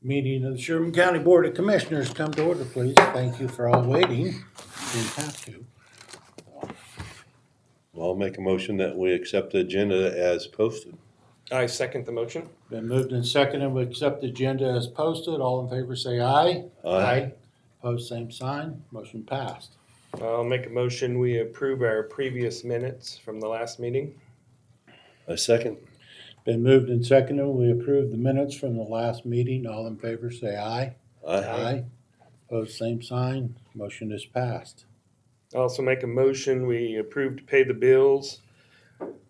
Meeting of the Sherman County Board of Commissioners come to order, please. Thank you for all waiting. Didn't have to. I'll make a motion that we accept the agenda as posted. I second the motion. Been moved and seconded. We accept the agenda as posted. All in favor say aye. Opposed, same sign. Motion passed. I'll make a motion, we approve our previous minutes from the last meeting. I second. Been moved and seconded. We approve the minutes from the last meeting. All in favor say aye. Aye. Opposed, same sign. Motion is passed. I'll also make a motion, we approve to pay the bills.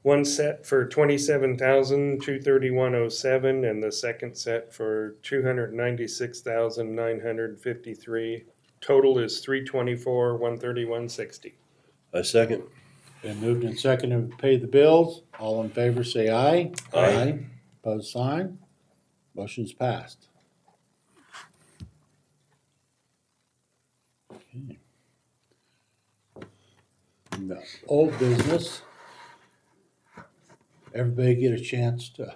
One set for $27,231.07 and the second set for $296,953. Total is $324,131.60. I second. Been moved and seconded to pay the bills. All in favor say aye. Aye. Opposed, sign. Motion's passed. Okay. No. Old business. Everybody get a chance to,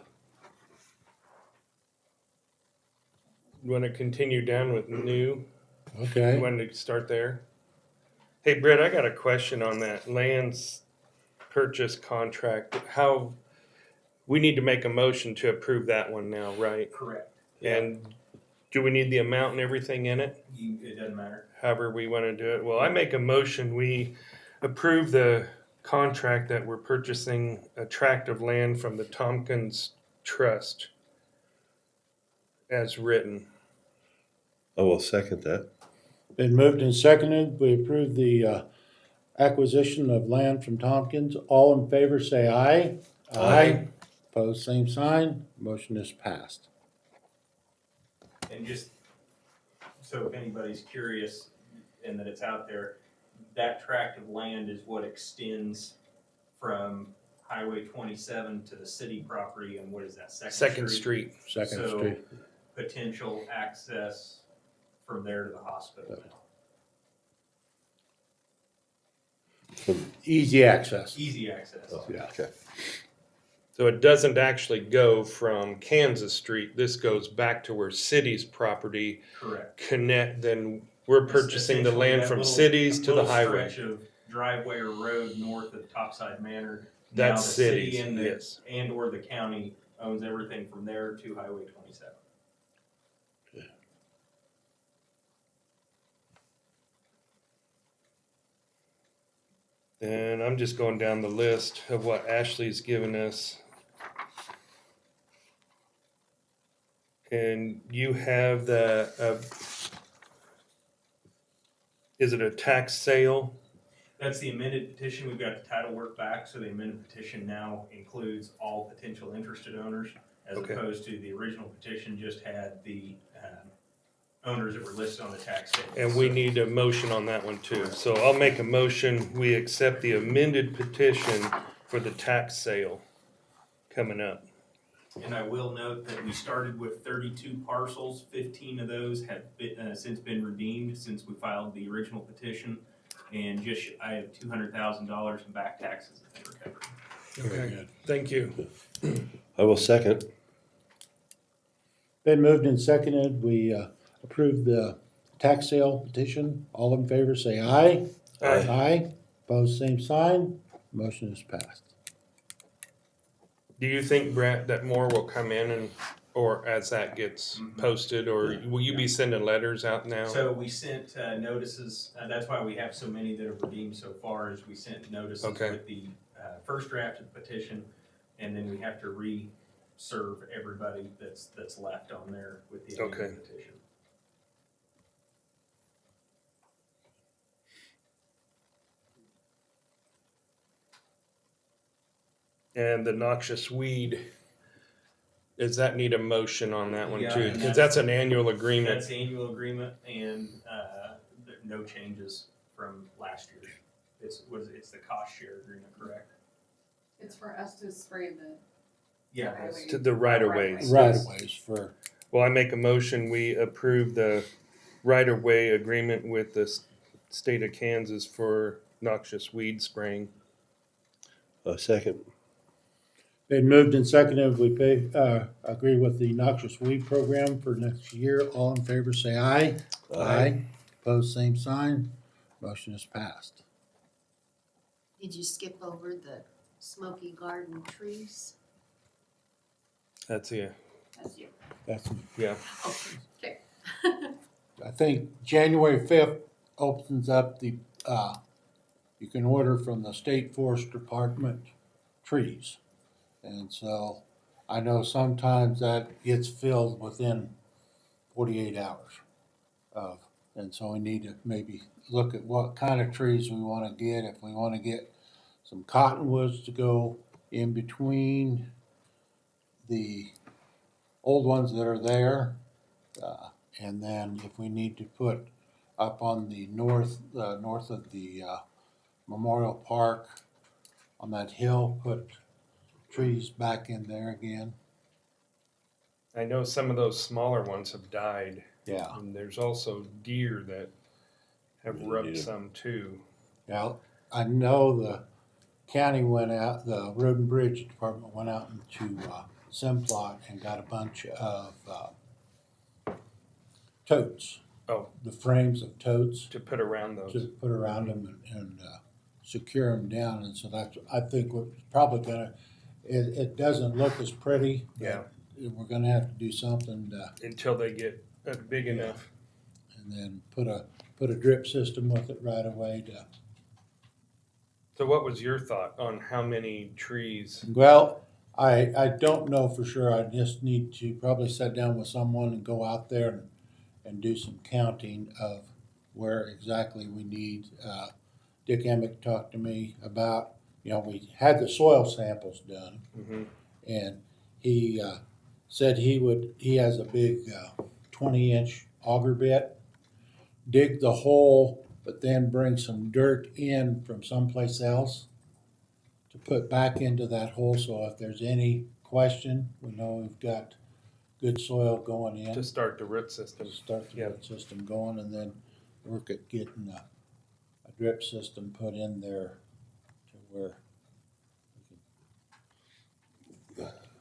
Want to continue down with new? You okay. want to start there? Hey, Brett, I got a question on that lands purchase contract. How, we need to make a motion to approve that one now, right? Correct. And do we need the amount and everything in it? It doesn't matter. However we want to do it. Well, I make a motion, we approve the contract that we're purchasing a tract of land from the Tompkins Trust as written. I will second that. Been moved and seconded. We approve the acquisition of land from Tompkins. All in favor say aye. Aye. Opposed, same sign. Motion is passed. And just so if anybody's curious and that it's out there, that tract of land is what extends from Highway 27 to the city property, and what is that, Second Street. Second So, Street. potential access from there to the hospital. Easy access. Easy access. Yeah. Okay. So it doesn't actually go from Kansas Street. This goes back to where city's property Correct. connect, then we're purchasing the Essentially land that from little- cities to the little highway. stretch of driveway or road north of Topside Manor. That's Now the city cities, and the, yes. and or the county owns everything from there to Highway 27. And I'm just going down the list of what Ashley's given us. And you have the, is it a tax sale? That's the amended petition. We've got the title work back, so the amended petition now includes all potential interested owners, as Okay. opposed to the original petition just had the owners that were listed on the tax statement. And we need a motion on that one too. So I'll make a motion, we accept the amended petition for the tax sale coming up. And I will note that we started with 32 parcels. 15 of those have since been redeemed since we filed the original petition. And I have $200,000 in back taxes that they recovered. Very good. Thank you. I will second. Been moved and seconded. We approve the tax sale petition. All in favor say aye. Aye. Aye. Opposed, same sign. Motion is passed. Do you think, Brett, that more will come in and, or as that gets posted, or will you be sending letters out now? So we sent notices, that's why we have so many that have redeemed so far, is we sent notices Okay. with the first draft of the petition, and then we have to re-serve everybody that's left on there with the amended Okay. petition. And the noxious weed, does that need a motion on that one Yeah, too? and Because that's an annual agreement. That's the annual agreement, and no changes from last year. It's the cost share agreement, correct? It's for us to spray the. Yeah. highway. To the right of ways. Right of ways for, Well, I make a motion, we approve the right of way agreement with the state of Kansas for noxious weed spraying. Second. Been moved and seconded, we agree with the noxious weed program for next year. All in favor, say aye. Opposed, same sign. Motion is passed. Did you skip over the smoky garden trees? That's you. That's you. That's, Yeah. Oh, okay. I think January 5th opens up the, you can order from the State Forest Department trees. And so I know sometimes that gets filled within 48 hours of, and so we need to maybe look at what kind of trees we want to get. If we want to get some cottonwoods to go in between the old ones that are there, and then if we need to put up on the north of the Memorial Park on that hill, put trees back in there again. I know some of those smaller ones have died. Yeah. And there's also deer that have rubbed Yeah. some too. Now, I know the county went out, the Road and Bridge Department went out into Simplot and got a bunch of totes. Oh. The frames of totes To put around those. to put around them and secure them down. And so that's, I think we're probably gonna, it doesn't look as pretty. But Yeah. we're gonna have to do something Until they get big enough. and then put a drip system with it right away to. So what was your thought on how many trees? Well, I don't know for sure. I just need to probably sit down with someone and go out there and do some counting of where exactly we need. Dick Emick talked to me about, we had the soil samples done, Mm-hmm. and he said he has a big 20-inch auger bit, dig the hole, but then bring some dirt in from someplace else to put back into that hole, so if there's any question, we know we've got good soil going in. To start the root system. Start the Yeah. root system going, and then work at getting a drip system put in there to where.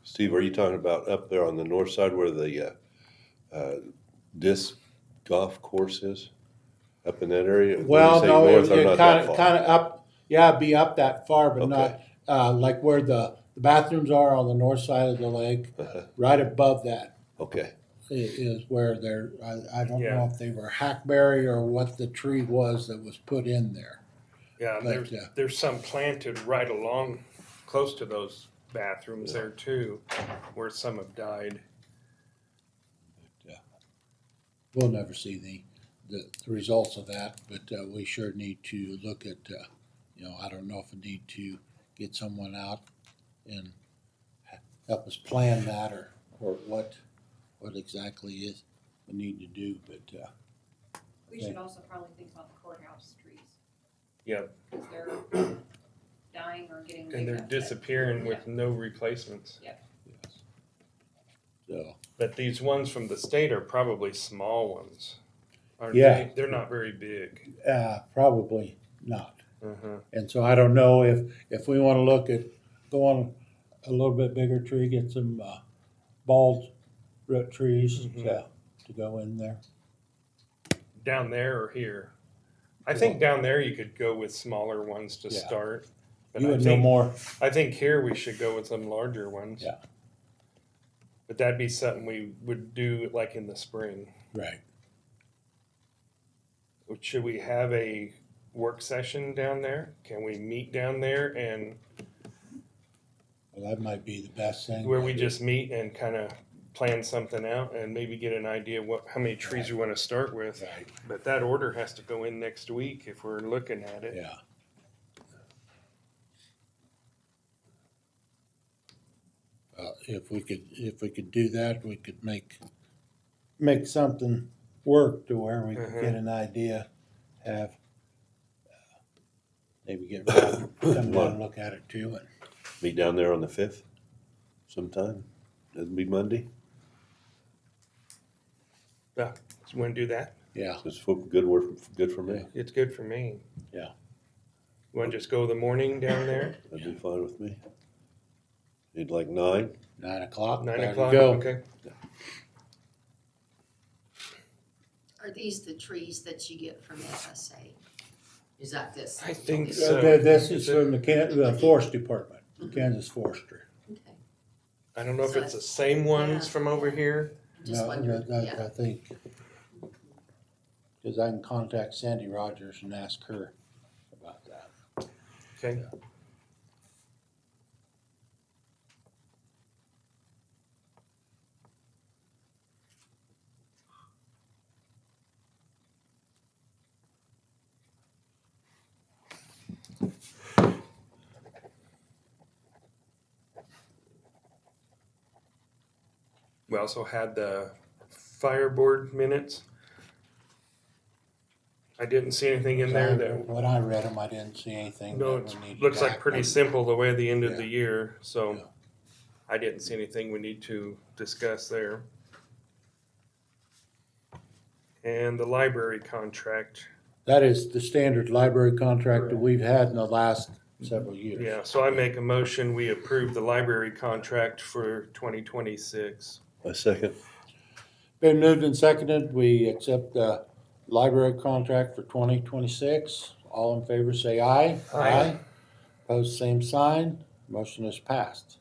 Steve, are you talking about up there on the north side where the disc golf course is? Up in that area? When you Well, say no, north, I'm it not that far. kind of up, yeah, it'd be up that far, but Okay. not, like where the bathrooms are on the north side of the lake, Uh-huh. right above that Okay, is where they're, I don't know Yeah. if they were hackberry or what the tree was that was put in there. Yeah, But, there's some planted right along, close to those bathrooms Yeah. there too, where some have died. We'll never see the results of that, but we sure need to look at, I don't know if we need to get someone out and help us plan that or what exactly is we need to do, but, We should also probably think about the courthouse trees. Yeah. Because they're dying or getting big And they're enough that- disappearing with no replacements. yes. So, But these ones from the state are probably small ones. Aren't Yeah. they? They're not very big. probably not. Uh-huh. And so I don't know if we wanna look at going a little bit bigger tree, get some, bald root trees to go in there. Down there or here? I think down there you could go with smaller ones to Yeah. start. But You I would know think, more. I think here we should go with some larger ones. Yeah. But that'd be something we would do like in the spring. Right. Should we have a work session down there? Can we meet down there and Well, that might be the best thing. where we just meet and kind of plan something out and maybe get an idea how many trees we want to start with? Right, But that order has to go in next week if we're looking at it. yeah. If we could do that, we could make something work to where we could get an idea, have, maybe get Rob to come down and look at it too, and meet down there on the 5th sometime. That'd be Monday. Yeah, so want to do that? yeah, It's good for me. It's good for me. Yeah. You want to just go the morning down there? That'd be fine with me. You'd like 9? 9 o'clock. 9 There you o'clock, go. okay. Are these the trees that you get from FSA? Is that this? I think Is- so. This Is is it- from the Forest Department, Mhm. Kansas Forestry. Okay, I don't know if So it's the same ones yeah, from over yeah. here. just No, wondered, I yeah. think, because I can contact Sandy Rogers and ask her about that. Okay. We also had the fire board minutes. I didn't see anything in there that, When I read them, I didn't see anything no, that it we needed. looks to like act pretty on. simple the way the end of Yeah. the year, Yeah. so I didn't see anything we need to discuss there. And the library contract, That is the standard library contract that we've had in the last several years. yeah, so I make a motion, we approve the library contract for 2026. A second? Been moved and seconded, we accept the library contract for 2026. All in favor, say aye. Aye. Opposed, same sign. Motion is passed.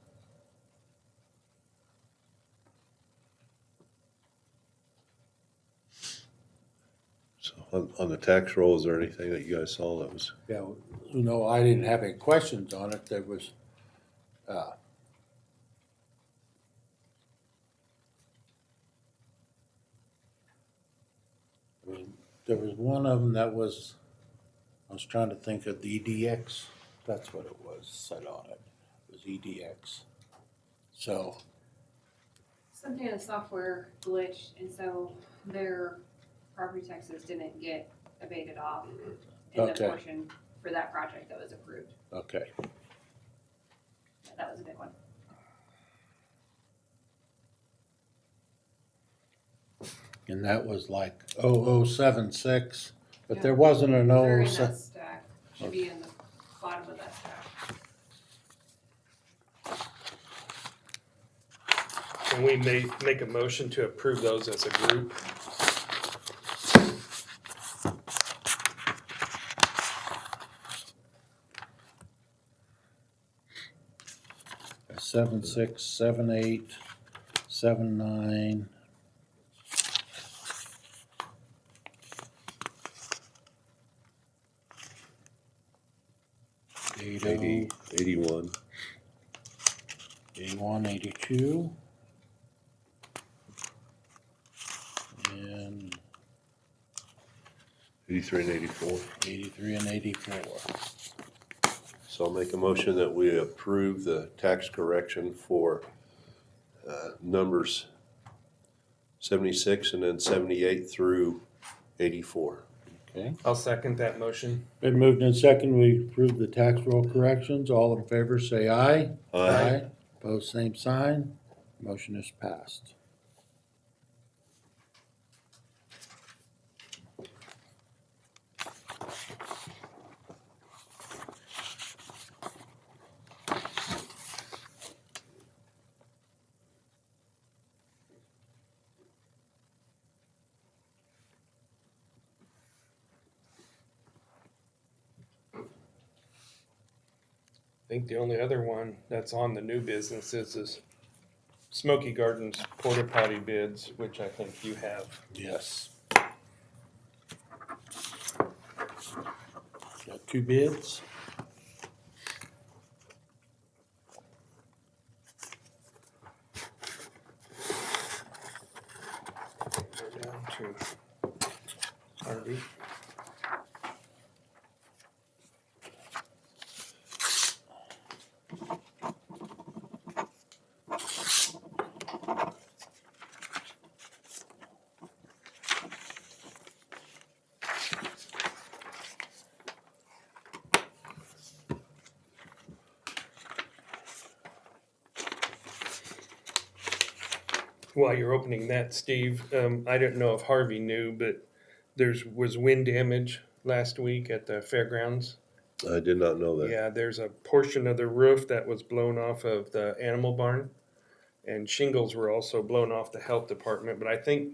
So on the tax roll, is there anything that you guys saw that was, Yeah, no, I didn't have any questions on it. There was, there was one of them that was, I was trying to think of the EDX. That's what it was, said on it. It was EDX. So, Some data software glitched, and so their property taxes didn't get abated off in the Okay. portion for that project that was approved. okay. Yeah, that was a big one. And that was like 0076, but Yeah. there wasn't an They're in 007. that stack, should be in the bottom of that stack. Can we make a motion to approve those as a group? Seven six, 7 8, 7 9. Eight 80, 81, 81, 82. And 83 and 84? 83 and 84. So I'll make a motion that we approve the tax correction for numbers 76 and then 78 through 84. Okay. I'll second that motion. Been moved in second, we approve the tax roll corrections. All in favor, say aye. Opposed, same sign. Motion is passed. I think the only other one that's on the new businesses is Smoky Gardens porta potty bids, which I think you have. Yes. Got 2 bids. Go down to Harvey. While you're opening that, Steve, I didn't know if Harvey knew, but was wind damage last week at the fairgrounds. I did not know that. Yeah, there's a portion of the roof that was blown off of the animal barn, and shingles were also blown off the health department. But I think,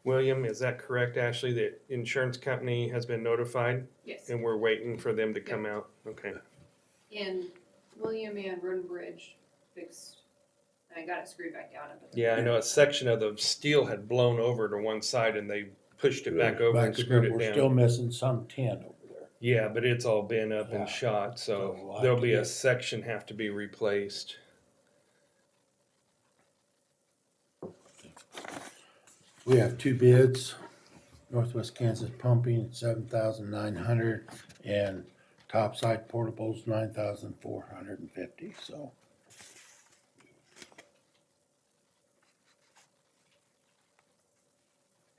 William, is that correct, Ashley? The insurance company has been notified, Yes. and we're waiting for them to come out. Okay. And William and Road and Bridge fixed, and I got it screwed back down. Yeah, I know a section of the steel had blown over to one side, and they pushed it back over and Back screwed up, it we're still down. missing some tin over there. Yeah, but it's all been up Yeah. and shot, So so we'll have there'll to be a get- section have to be replaced. We have two bids, Northwest Kansas Pumping, 7,900, and Topside Portables, 9,450, so.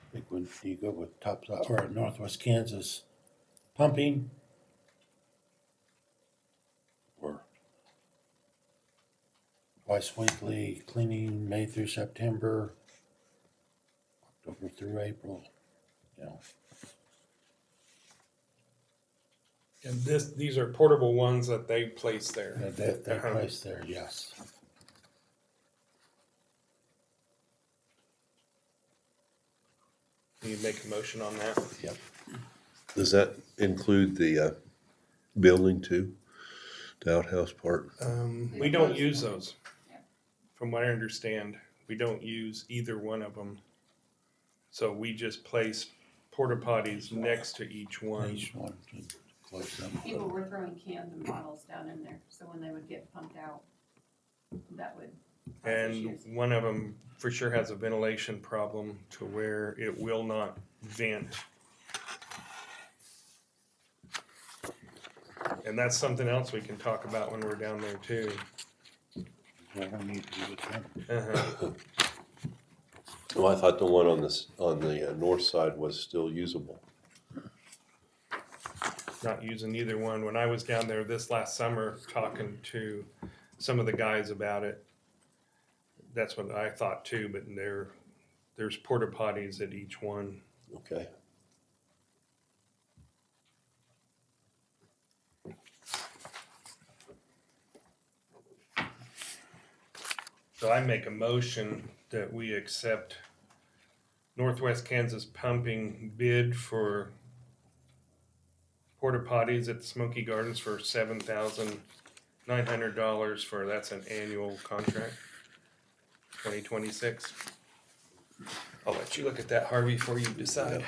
I think when you go with Topside, or Northwest Kansas Pumping, or twice weekly cleaning, May through September, October through April, you know. And these are portable ones that they place there. They Uh-huh. place there, yes. Can you make a motion on that? Yep. Does that include the building too? The outhouse part? We don't use those. From what I understand, we don't use either one of them. So we just place porta potties next to each one. Each one to close them. People were throwing cans and bottles down in there, so when they would get pumped out, that would cause And issues. one of them for sure has a ventilation problem to where it will not vent. And that's something else we can talk about when we're down there too. What we need to do with them. Uh-huh. Oh, I thought the one on the north side was still usable. Not using either one. When I was down there this last summer talking to some of the guys about it, that's what I thought too, but there's porta potties at each one. Okay. So I make a motion that we accept Northwest Kansas Pumping bid for porta potties at the Smoky Gardens for $7,900 for, that's an annual contract, 2026. I'll let you look at that, Harvey, before you decide.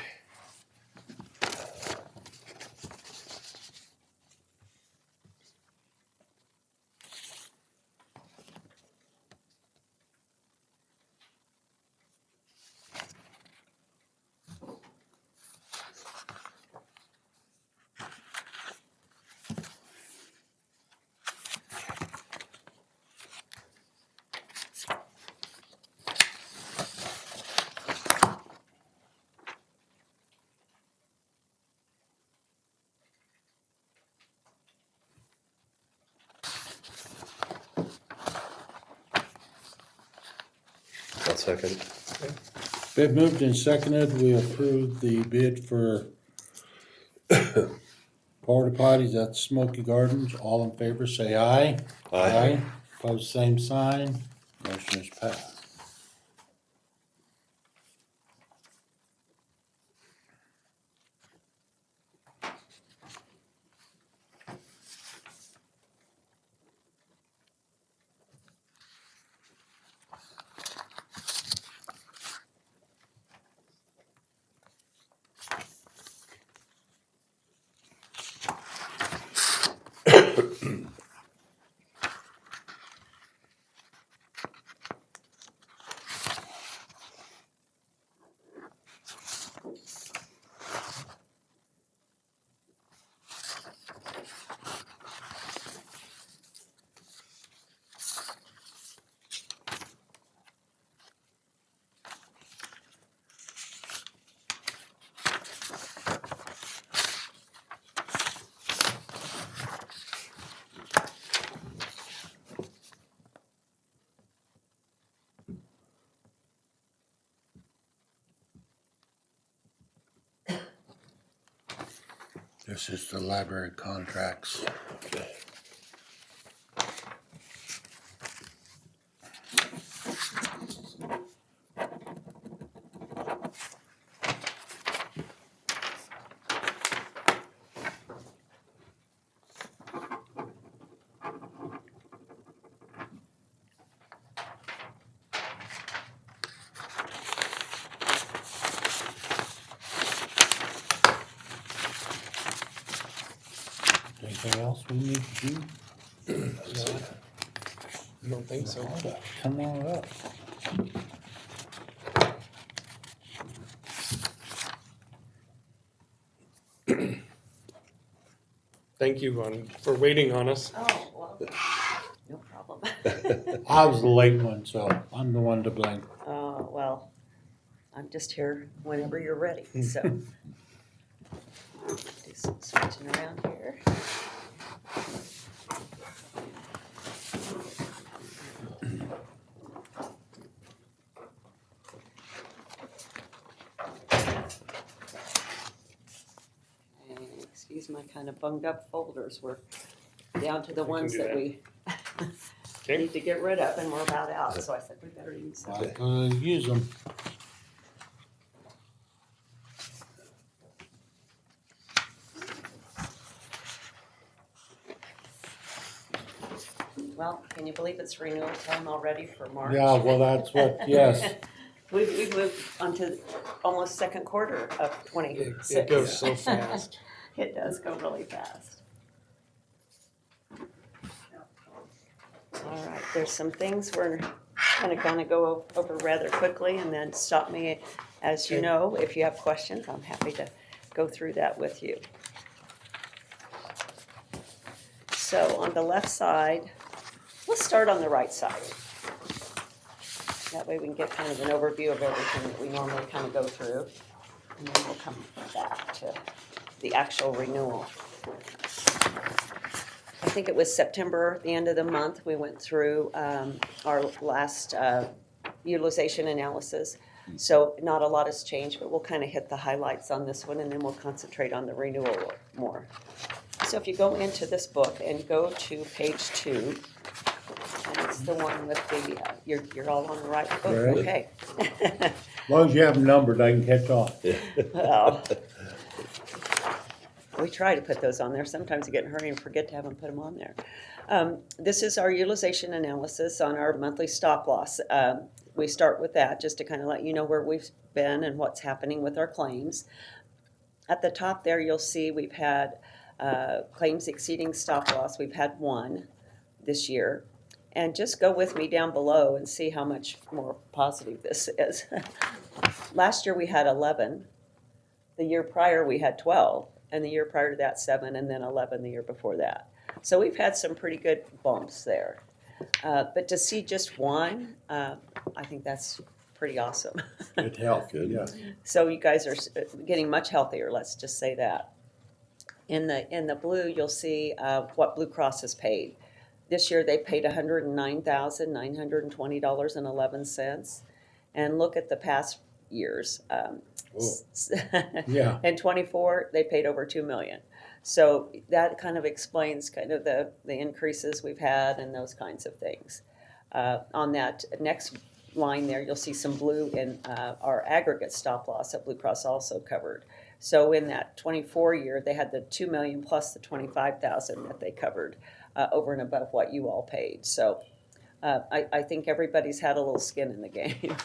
I'll second. Been moved and seconded, we approve the bid for porta potties at Smoky Gardens. All in favor, say aye. Aye. Pose same sign. Motion is passed. This is the library contracts. Okay. Anything else we need to do? I don't think so. Come on up. Thank you for waiting on us. Oh, well, no problem. I was the late one, so I'm the one to blame. Well, I'm just here whenever you're ready, so. Do some switching around here. And excuse my kind of bunged up folders. We're down to the ones do that that. we Okay. need to get rid of, and we're about out, so I said we better use them. I'm gonna use them. Well, can you believe it's renewal time already for March? Yeah, well, that's what, yes. We've moved on to almost second quarter of It 26. it goes so fast. It does go really fast. All right, there's some things we're gonna go over rather quickly, and then stop me, as you know, if you have questions, I'm happy to go through that with you. So on the left side, let's start on the right side. That way we can get kind of an overview of everything that we normally kind of go through. And then we'll come back to the actual renewal. I think it was September, the end of the month, we went through our last utilization analysis. So not a lot has changed, but we'll kind of hit the highlights on this one, and then we'll concentrate on the renewal more. So if you go into this book and go to page 2, and it's the one with the, you're all on the right book, Right. okay. As long as you have them numbered, I can catch on. Well, we try to put those on there. Sometimes you get in a hurry and forget to have them put them on there. This is our utilization analysis on our monthly stop loss. We start with that just to kind of let you know where we've been and what's happening with our claims. At the top there, you'll see we've had claims exceeding stop loss. We've had 1 this year. And just go with me down below and see how much more positive this is. Last year we had 11. The year prior we had 12. And the year prior to that, 7, and then 11 the year before that. So we've had some pretty good bumps there. But to see just 1, I think that's pretty awesome. Good health, Good. yeah. So you guys are getting much healthier, let's just say that. In the blue, you'll see what Blue Cross has paid. This year they paid $109,920.11. And look at the past years. Yeah. In 24, they paid over $2 million. So that kind of explains kind of the increases we've had and those kinds of things. On that next line there, you'll see some blue in our aggregate stop loss that Blue Cross also covered. So in that 24 year, they had the $2 million plus the $25,000 that they covered over and above what you all paid. So I think everybody's had a little skin in the game.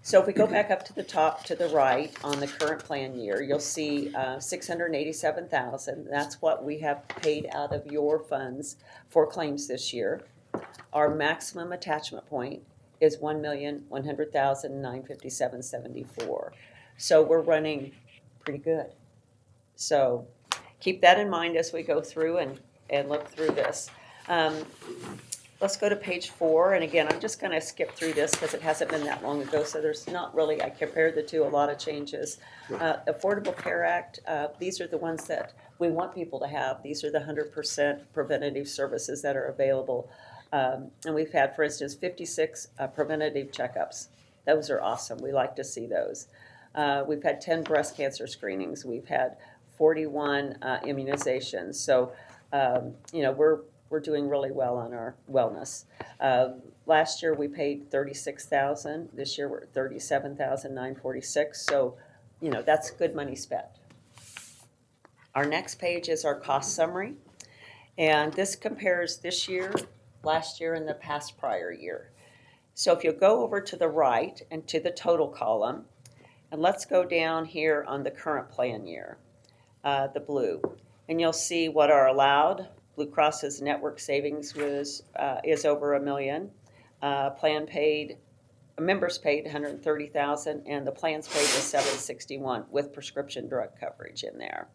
So if we go back up to the top to the right on the current plan year, you'll see $687,000. That's what we have paid out of your funds for claims this year. Our maximum attachment point is $1,100,957.74. So we're running pretty good. So keep that in mind as we go through and look through this. Let's go to page 4, and again, I'm just going to skip through this because it hasn't been that long ago, so there's not really, I compared the two, a lot of changes. Affordable Care Act, these are the ones that we want people to have. These are the 100% preventative services that are available. And we've had, for instance, 56 preventative checkups. Those are awesome. We like to see those. We've had 10 breast cancer screenings. We've had 41 immunizations. So, you know, we're doing really well on our wellness. Last year we paid 36,000. This year we're at 37,946. So, you know, that's good money spent. Our next page is our cost summary, and this compares this year, last year, and the past prior year. So if you go over to the right and to the total column, and let's go down here on the current plan year, the blue, and you'll see what our allowed Blue Cross's network savings was is over $1 million. Members paid 130,000, and the plans paid was 761 with prescription drug coverage in there.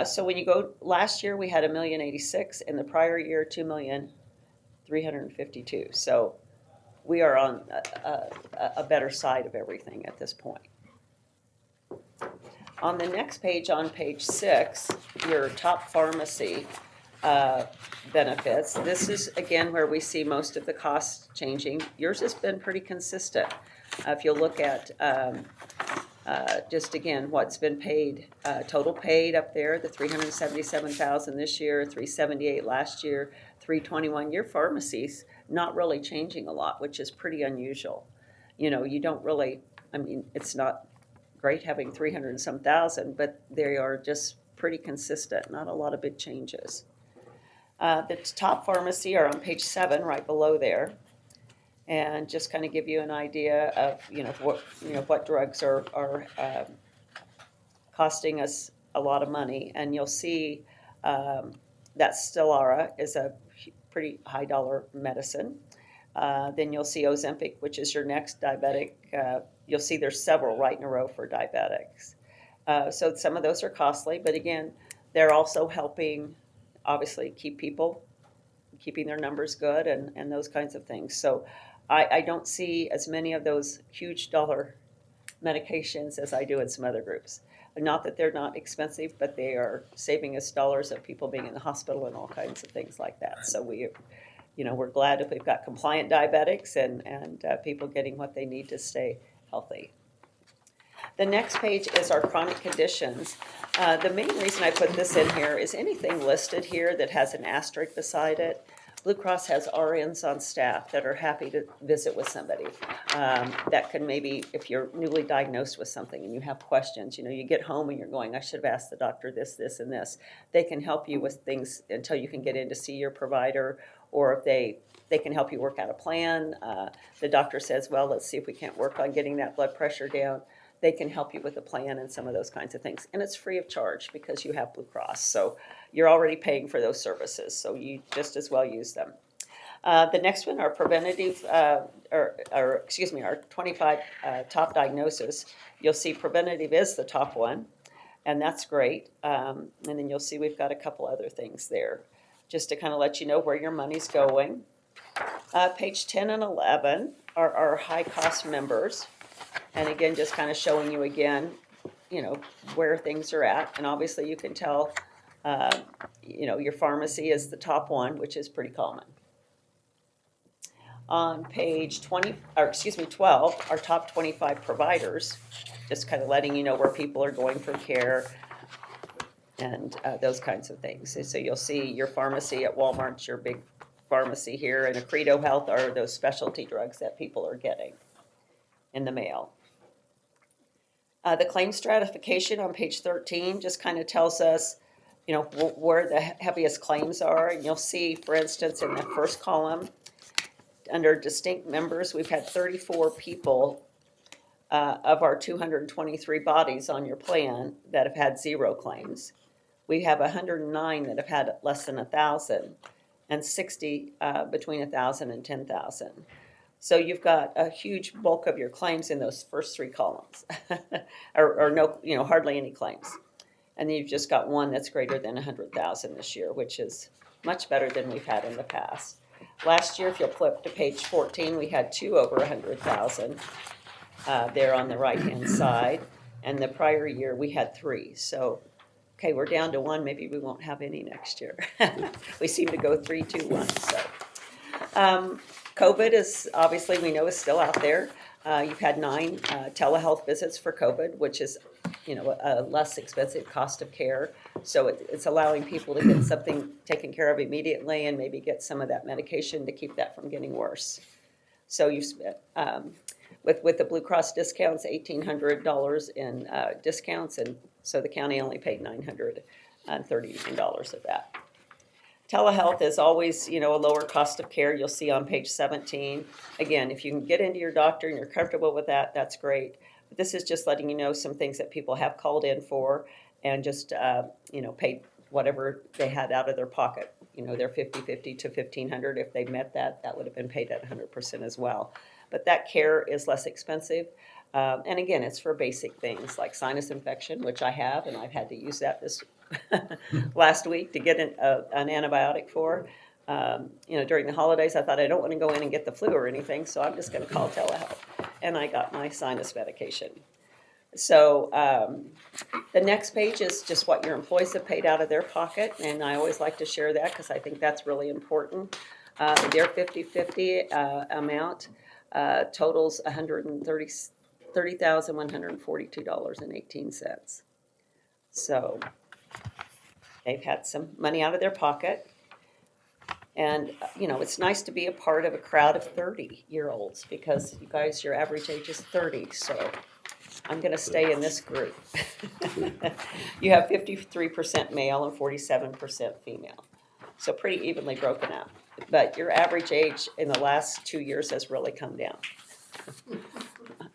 So when you go, last year we had $1,086,000, and the prior year $2,352,000. So we are on a better side of everything at this point. On the next page, on page 6, your top pharmacy benefits. This is again where we see most of the costs changing. Yours has been pretty consistent. If you look at just again what's been paid, total paid up there, the $377,000 this year, $378,000 last year, $321,000. Your pharmacy's not really changing a lot, which is pretty unusual. You know, you don't really. I mean, it's not great having 300 and some thousand, but they are just pretty consistent. Not a lot of big changes. The top pharmacy are on page 7, right below there, and just kind of give you an idea of what drugs are costing us a lot of money, and you'll see that Stelara is a pretty high dollar medicine. Then you'll see Ozempic, which is your next diabetic. You'll see there's several right in a row for diabetics. So some of those are costly, but again, they're also helping, obviously, keeping their numbers good and those kinds of things. So I don't see as many of those huge dollar medications as I do in some other groups. Not that they're not expensive, but they are saving us dollars of people being in the hospital and all kinds of things like that. So we're glad if we've got compliant diabetics and people getting what they need to stay healthy. The next page is our chronic conditions. The main reason I put this in here is anything listed here that has an asterisk beside it. Blue Cross has RNs on staff that are happy to visit with somebody. That can maybe, if you're newly diagnosed with something and you have questions, you get home and you're going, I should have asked the doctor this, this, and this. They can help you with things until you can get in to see your provider, or if they can help you work out a plan. The doctor says, well, let's see if we can't work on getting that blood pressure down. They can help you with a plan and some of those kinds of things. And it's free of charge because you have Blue Cross. So you're already paying for those services. So you just as well use them. The next one, our preventative, our 25 top diagnosis. You'll see preventative is the top one, and that's great. And then you'll see we've got a couple other things there, just to kind of let you know where your money's going. Page 10 and 11 are our high-cost members. And again, just kind of showing you again, where things are at. And obviously you can tell, your pharmacy is the top one, which is pretty common. On page 12, our top 25 providers, just kind of letting you know where people are going for care and those kinds of things. So you'll see your pharmacy at Walmart's your big pharmacy here, and Accredo Health are those specialty drugs that people are getting in the mail. The claim stratification on page 13 just kind of tells us, where the heaviest claims are. And you'll see, for instance, in the first column, under distinct members, we've had 34 people of our 223 bodies on your plan that have had 0 claims. We have 109 that have had less than 1,000, and 60 between 1,000 and 10,000. So you've got a huge bulk of your claims in those first 3 columns, or no, hardly any claims. And then you've just got one that's greater than 100,000 this year, which is much better than we've had in the past. Last year, if you'll flip to page 14, we had 2 over 100,000 there on the right-hand side. And the prior year, we had 3. So, okay, we're down to 1. Maybe we won't have any next year. We seem to go 3, 2, 1. So, COVID is, obviously, we know is still out there. You've had 9 telehealth visits for COVID, which is a less expensive cost of care. So it's allowing people to get something taken care of immediately and maybe get some of that medication to keep that from getting worse. So you've spent, with the Blue Cross discounts, $1,800 in discounts, and so the county only paid $939 of that. Telehealth is always, a lower cost of care. You'll see on page 17. Again, if you can get into your doctor and you're comfortable with that, that's great. But this is just letting you know some things that people have called in for and just, paid whatever they had out of their pocket. Their 50/50 to $1,500. If they met that, that would have been paid at 100% as well. But that care is less expensive. And again, it's for basic things like sinus infection, which I have, and I've had to use that this last week to get an antibiotic for. During the holidays, I thought I don't want to go in and get the flu or anything, so I'm just going to call telehealth. And I got my sinus medication. So the next page is just what your employees have paid out of their pocket, and I always like to share that because I think that's really important. Their 50/50 amount totals $130,142.18. So they've had some money out of their pocket. And, it's nice to be a part of a crowd of 30-year-olds because you guys, your average age is 30. So I'm going to stay in this group. You have 53% male and 47% female. So pretty evenly broken up. But your average age in the last 2 years has really come down.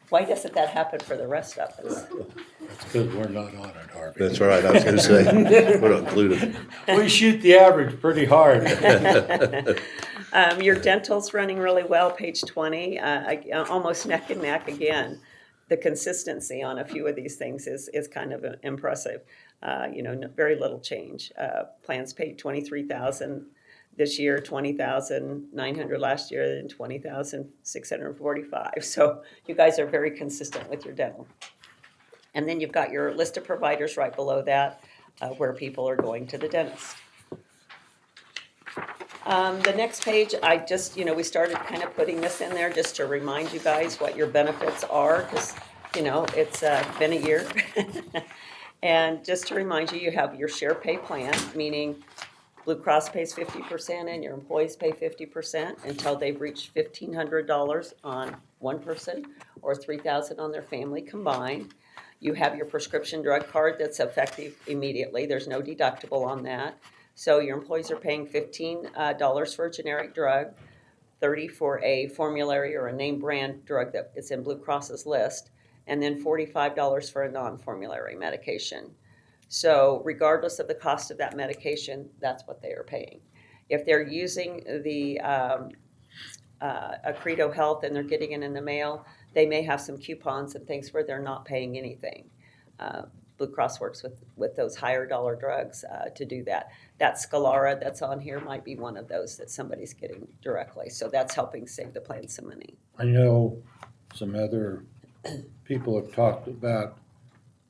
Why doesn't that happen for the rest of us? That's because we're not on it, Harvey. That's right, I was gonna say, we're not included. We shoot the average pretty hard. Your dental's running really well, page 20, almost neck and neck again. The consistency on a few of these things is kind of impressive. Very little change. Plans paid $23,000 this year, $20,900 last year, and $20,645. So you guys are very consistent with your dental. And then you've got your list of providers right below that, where people are going to the dentist. The next page, we started kind of putting this in there just to remind you guys what your benefits are, because, it's been a year. And just to remind you, you have your share pay plan, meaning Blue Cross pays 50% and your employees pay 50% until they've reached $1,500 on one person or $3,000 on their family combined. You have your prescription drug card that's effective immediately. There's no deductible on that. So your employees are paying $15 for a generic drug, $30 for a formulary or a name brand drug that is in Blue Cross's list, and then $45 for a non-formulary medication. So regardless of the cost of that medication, that's what they are paying. If they're using the Accredo Health and they're getting it in the mail, they may have some coupons and things where they're not paying anything. Blue Cross works with those higher dollar drugs to do that. That Scalara that's on here might be one of those that somebody's getting directly. So that's helping save the plan some money. I know some other people have talked about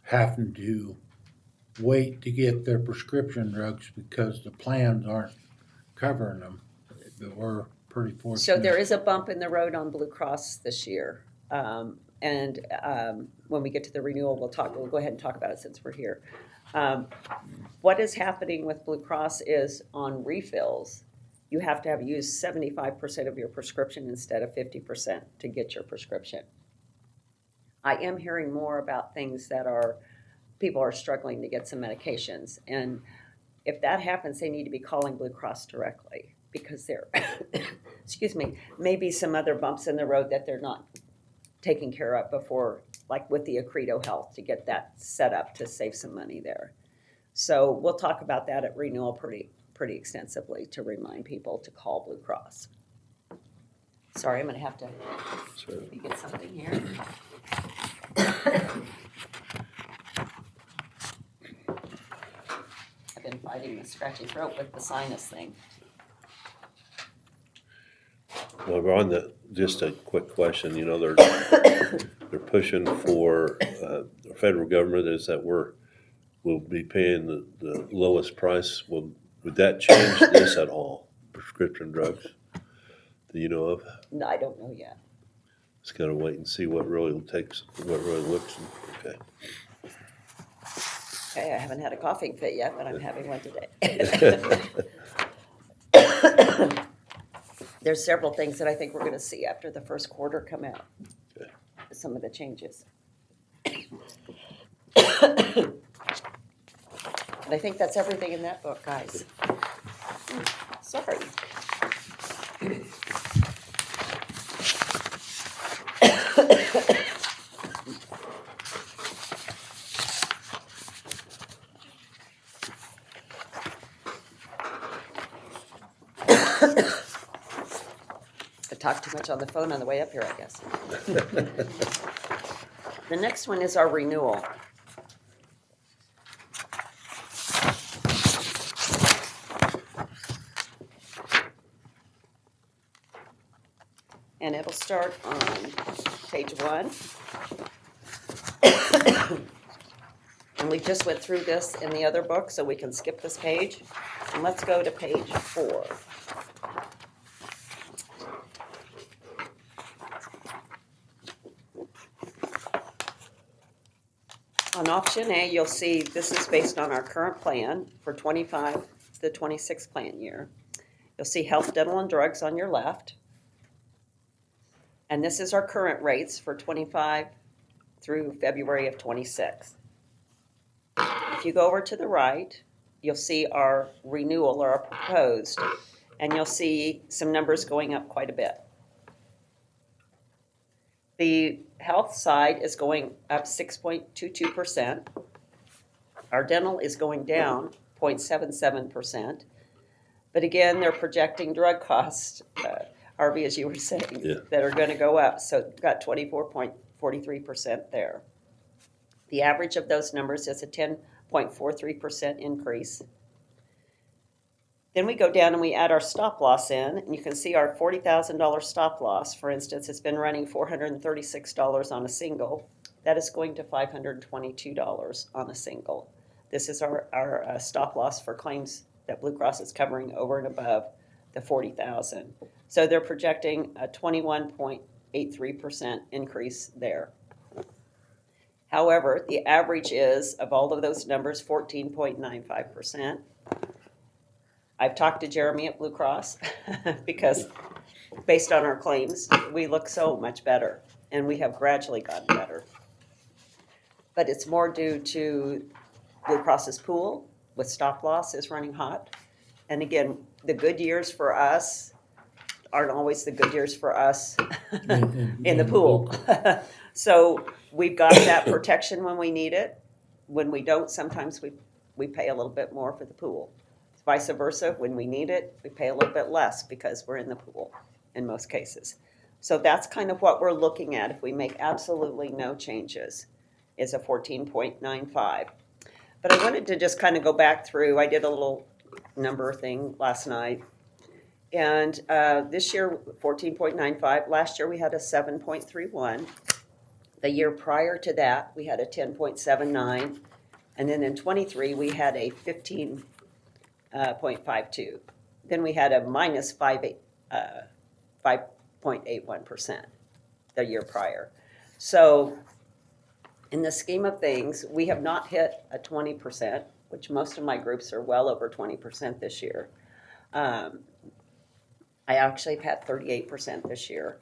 having to wait to get their prescription drugs because the plans aren't covering them. But we're pretty fortunate. So there is a bump in the road on Blue Cross this year. When we get to the renewal, we'll go ahead and talk about it since we're here. What is happening with Blue Cross is on refills, you have to have used 75% of your prescription instead of 50% to get your prescription. I am hearing more about things that people are struggling to get some medications. And if that happens, they need to be calling Blue Cross directly because there, maybe some other bumps in the road that they're not taking care of before, like with the Accredo Health, to get that set up to save some money there. So we'll talk about that at renewal pretty extensively to remind people to call Blue Cross. Sorry, I'm going to have to maybe get something here. I've been fighting the scratchy throat with the sinus thing. Well, we're on just a quick question, they're pushing for, the federal government is that we'll be paying the lowest price. Would that change this at all? Prescription drugs? Do you know of? No, I don't know yet. Just gotta wait and see what really looks, okay. Okay, I haven't had a coughing fit yet, but I'm having one today. There's several things that I think we're gonna see after the first quarter come out. Some of the changes. And I think that's everything in that book, guys. Sorry. I talked too much on the phone on the way up here, I guess. The next one is our renewal. And it'll start on page 1. And we just went through this in the other book, so we can skip this page. And let's go to page 4. On option A, you'll see this is based on our current plan for 25, the 26 plan year. You'll see health, dental, and drugs on your left. And this is our current rates for 25 through February of 26. If you go over to the right, you'll see our renewal or our proposed, and you'll see some numbers going up quite a bit. The health side is going up 6.22%. Our dental is going down 0.77%. But again, they're projecting drug costs, Harvey, as you were saying, Yeah. that are going to go up. So we've got 24.43% there. The average of those numbers is a 10.43% increase. Then we go down and we add our stop loss in, and you can see our $40,000 stop loss, for instance, it's been running $436 on a single. That is going to $522 on a single. This is our stop loss for claims that Blue Cross is covering over and above the $40,000. So they're projecting a 21.83% increase there. However, the average is, of all of those numbers, 14.95%. I've talked to Jeremy at Blue Cross because based on our claims, we look so much better, and we have gradually gotten better. But it's more due to Blue Cross's pool with stop loss is running hot. And again, the good years for us aren't always the good years for us in the pool. So we've got that protection when we need it. When we don't, sometimes we pay a little bit more for the pool. Vice versa, when we need it, we pay a little bit less because we're in the pool in most cases. So that's kind of what we're looking at if we make absolutely no changes, is a 14.95. But I wanted to just kind of go back through, I did a little number thing last night. And this year, 14.95. Last year we had a 7.31. The year prior to that, we had a 10.79. And then in 23, we had a 15.52. Then we had a minus 5.81% the year prior. So in the scheme of things, we have not hit a 20%, which most of my groups are well over 20% this year. I actually have had 38% this year.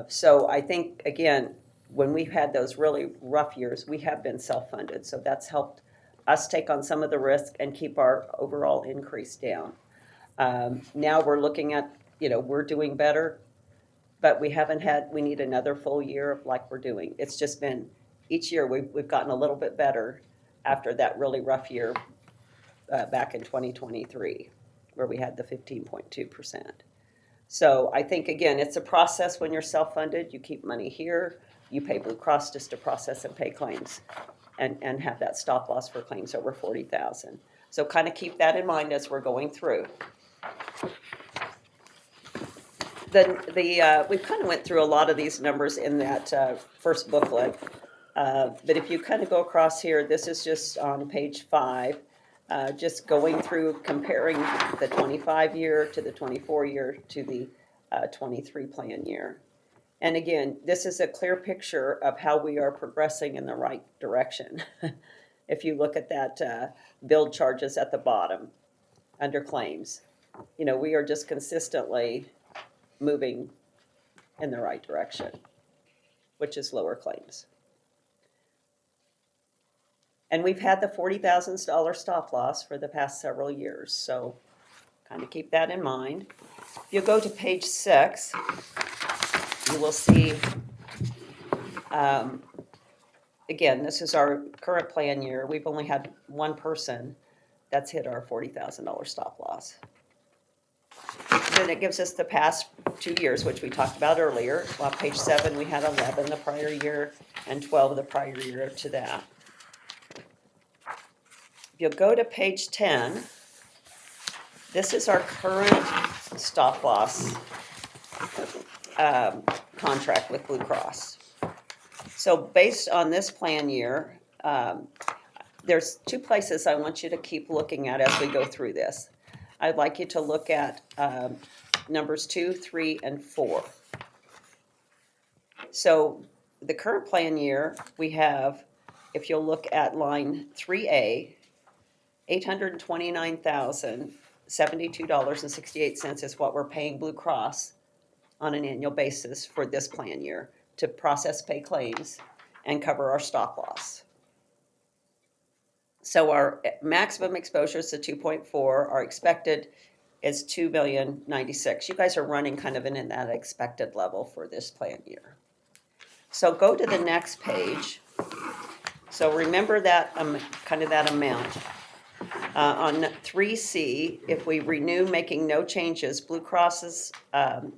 So I think, again, when we've had those really rough years, we have been self-funded. So that's helped us take on some of the risk and keep our overall increase down. Now we're looking at, we're doing better, but we need another full year of like we're doing. It's just been, each year we've gotten a little bit better after that really rough year back in 2023, where we had the 15.2%. So I think, again, it's a process when you're self-funded. You keep money here. You pay Blue Cross just to process and pay claims and have that stop loss for claims over $40,000. So kind of keep that in mind as we're going through. We kind of went through a lot of these numbers in that first booklet. But if you kind of go across here, this is just on page 5. Just going through comparing the 25 year to the 24 year to the 23 plan year. And again, this is a clear picture of how we are progressing in the right direction. if you look at that bill charges at the bottom, under claims, you know, we are just consistently moving in the right direction, which is lower claims. And we've had the $40,000 stop loss for the past several years, so kind of keep that in mind. If you go to page 6, you will see, again, this is our current plan year. We've only had one person that's hit our $40,000 stop loss. Then it gives us the past 2 years, which we talked about earlier. On page 7, we had 11 the prior year and 12 the prior year to that. If you'll go to page 10, this is our current stop loss contract with Blue Cross. So based on this plan year, there's 2 places I want you to keep looking at as we go through this. I'd like you to look at numbers 2, 3, and 4. So the current plan year, we have, if you'll look at line 3A, $829,072.68 is what we're paying Blue Cross on an annual basis for this plan year to process pay claims and cover our stop loss. So our maximum exposure is to 2.4, our expected is $2,096,000. You guys are running kind of in that expected level for this plan year. So go to the next page. So remember that kind of that amount. On 3C, if we renew making no changes, Blue Cross's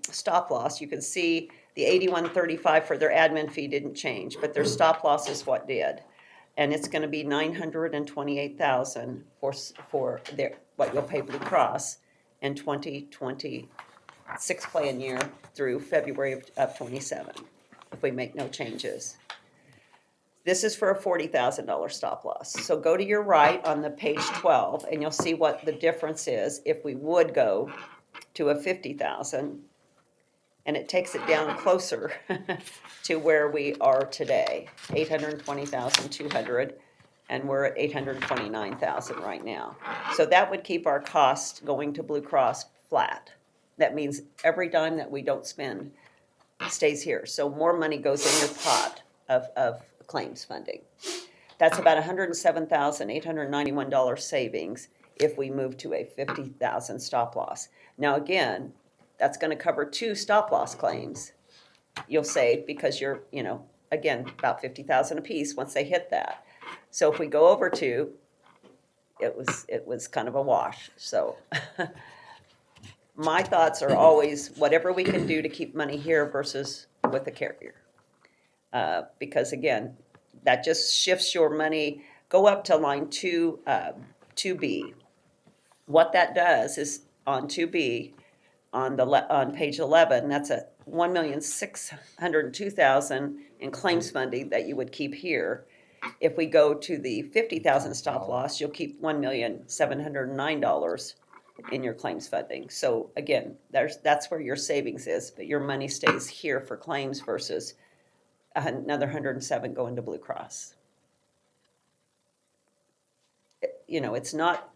stop loss, you can see the $81.35 for their admin fee didn't change, but their stop loss is what did. And it's gonna be $928,000 for what you'll pay Blue Cross in 2026 plan year through February of 27, if we make no changes. This is for a $40,000 stop loss. So go to your right on the page 12 and you'll see what the difference is if we would go to a $50,000, and it takes it down closer to where we are today, $820,200, and we're at $829,000 right now. So that would keep our cost going to Blue Cross flat. That means every dime that we don't spend stays here. So more money goes in your pot of claims funding. That's about $107,891 savings if we move to a $50,000 stop loss. Now again, that's gonna cover 2 stop loss claims you'll save because you're, you know, again, about $50,000 apiece once they hit that. So if we go over 2, it was kind of a wash, so. My thoughts are always whatever we can do to keep money here versus with the carrier. Because again, that just shifts your money. Go up to line 2B. What that does is on 2B, on page 11, that's a $1,602,000 in claims funding that you would keep here. If we go to the $50,000 stop loss, you'll keep $1,709 in your claims funding. So again, that's where your savings is, but your money stays here for claims versus another 107 going to Blue Cross. You know, it's not,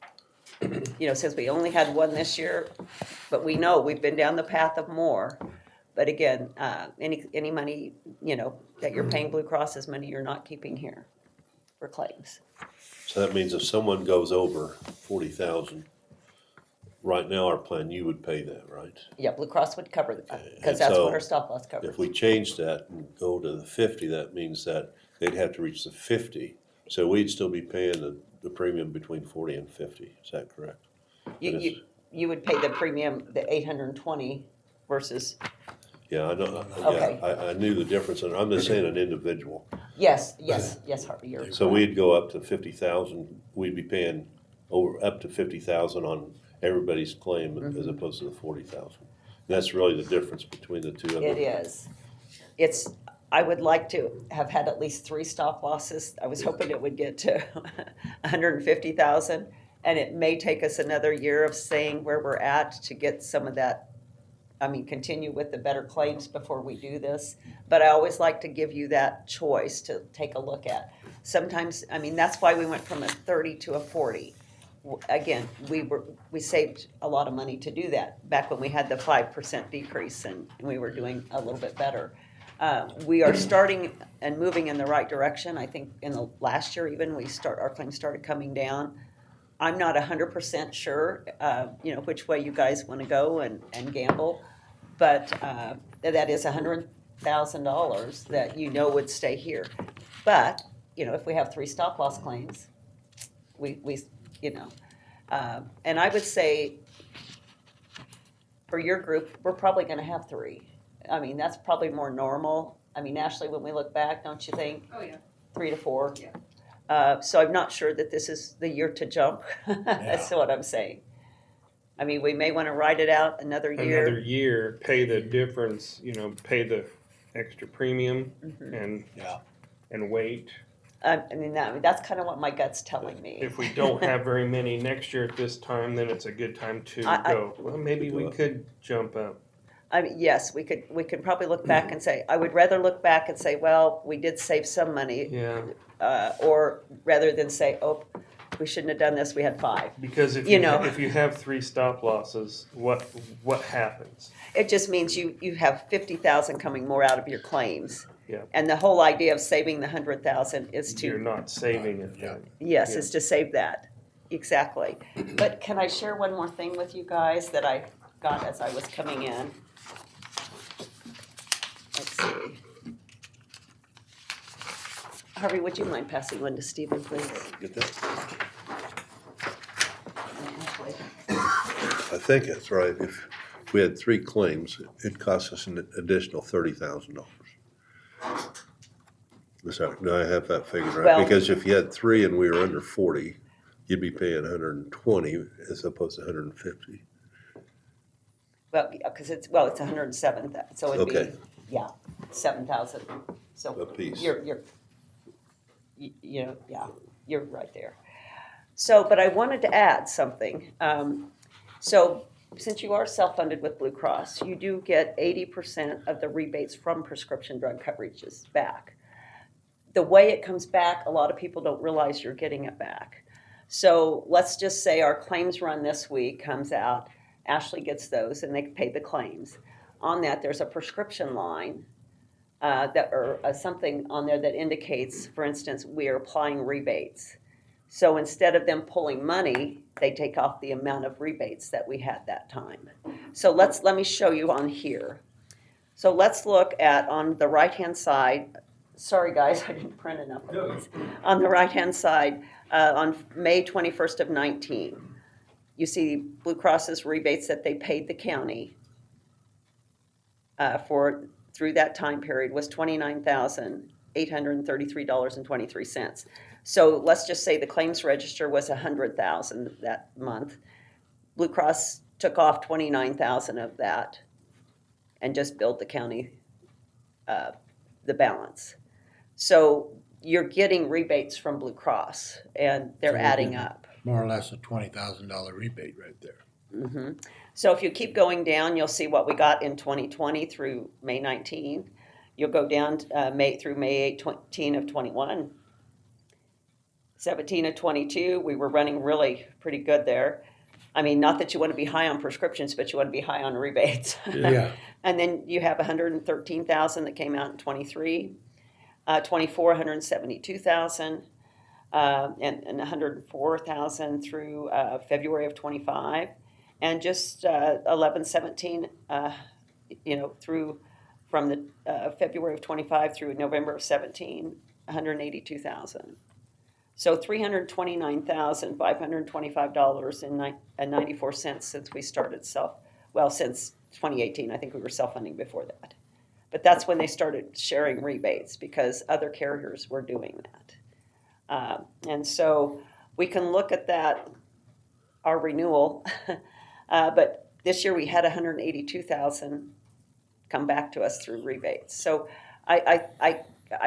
you know, since we only had one this year, but we know we've been down the path of more. But again, any money, you know, that you're paying Blue Cross is money you're not keeping here for claims. So that means if someone goes over 40,000, right now our plan, you would pay that, right? Yeah, Blue Cross would cover that, And because that's so what our stop loss covers. If we change that and go to the 50, that means that they'd have to reach the 50. So we'd still be paying the premium between 40 and 50. Is that correct? You would pay the premium, the 820 versus, Yeah, I know. Okay. Yeah, I knew the difference, and I'm just saying an individual. yes, Harvey, you're So correct. we'd go up to 50,000. We'd be paying up to 50,000 on everybody's claim as opposed to the 40,000. That's really the difference between the two of them. It is. I would like to have had at least 3 stop losses. I was hoping it would get to 150,000, and it may take us another year of staying where we're at to get some of that continue with the better claims before we do this. But I always like to give you that choice to take a look at. Sometimes, that's why we went from a 30 to a 40. Again, we saved a lot of money to do that back when we had the 5% decrease and we were doing a little bit better. We are starting and moving in the right direction. I think in the last year even, our claims started coming down. I'm not 100% sure, which way you guys want to go and gamble, but that is $100,000 that would stay here. But if we have 3 stop loss claims, we and I would say for your group, we're probably going to have 3. That's probably more normal. Ashley, when we look back, don't you think? Oh, yeah. 3 to 4. Yeah. So I'm not sure that this is the year to jump. That's what I'm saying. We may want to ride it out another year. Another year, pay the difference, pay the extra premium Yeah. and wait. That's kind of what my gut's telling me. If we don't have very many next year at this time, then it's a good time to go. Well, maybe we could jump up. Yes, we could probably look back and say, I would rather look back and say, well, we did save some money. Yeah. Or rather than say, oh, we shouldn't have done this, we had 5. Because if you have 3 stop losses, what happens? It just means you have 50,000 coming more out of your claims. Yeah. And the whole idea of saving the 100,000 is to You're not saving it. Yeah. Then. Yes, Yeah. is to save that. Exactly. But can I share one more thing with you guys that I got as I was coming in? Let's see. Harvey, would you mind passing one to Stephen, please? Get that? And Ashley. I think that's right. If we had 3 claims, it cost us an additional $30,000. Do I have that figured right? Well- Because if you had 3 and we were under 40, you'd be paying 120 as opposed to 150. Well, because it's 107, so it'd be, Okay. 7,000. So A piece. you're right there. So, but I wanted to add something. So since you are self-funded with Blue Cross, you do get 80% of the rebates from prescription drug coverages back. The way it comes back, a lot of people don't realize you're getting it back. So let's just say our claims run this week comes out, Ashley gets those and they pay the claims. On that, there's a prescription line something on there that indicates, for instance, we are applying rebates. So instead of them pulling money, they take off the amount of rebates that we had that time. So let me show you on here. So let's look at on the right-hand side. Sorry, guys, I didn't print enough of these. On the right-hand side, on May 21st of 19, you see Blue Cross's rebates that they paid the county through that time period was $29,833.23. So let's just say the claims register was $100,000 that month. Blue Cross took off $29,000 of that and just billed the county the balance. So you're getting rebates from Blue Cross, and they're adding up. More or less a $20,000 rebate right there. Mm-hmm. So if you keep going down, you'll see what we got in 2020 through May 19. You'll go down through May 18 of 21. 17 of 22, we were running really pretty good there. Not that you want to be high on prescriptions, but you want to be high on rebates. Yeah. And then you have 113,000 that came out in 23, 24, 172,000, and 104,000 through February of 25, and just 11, 17, through from the February of 25 through November of 17, 182,000. So $329,525.94 since we started since 2018. I think we were self-funding before that. But that's when they started sharing rebates because other carriers were doing that. And so we can look at that, our renewal, but this year we had 182,000 come back to us through rebates. So I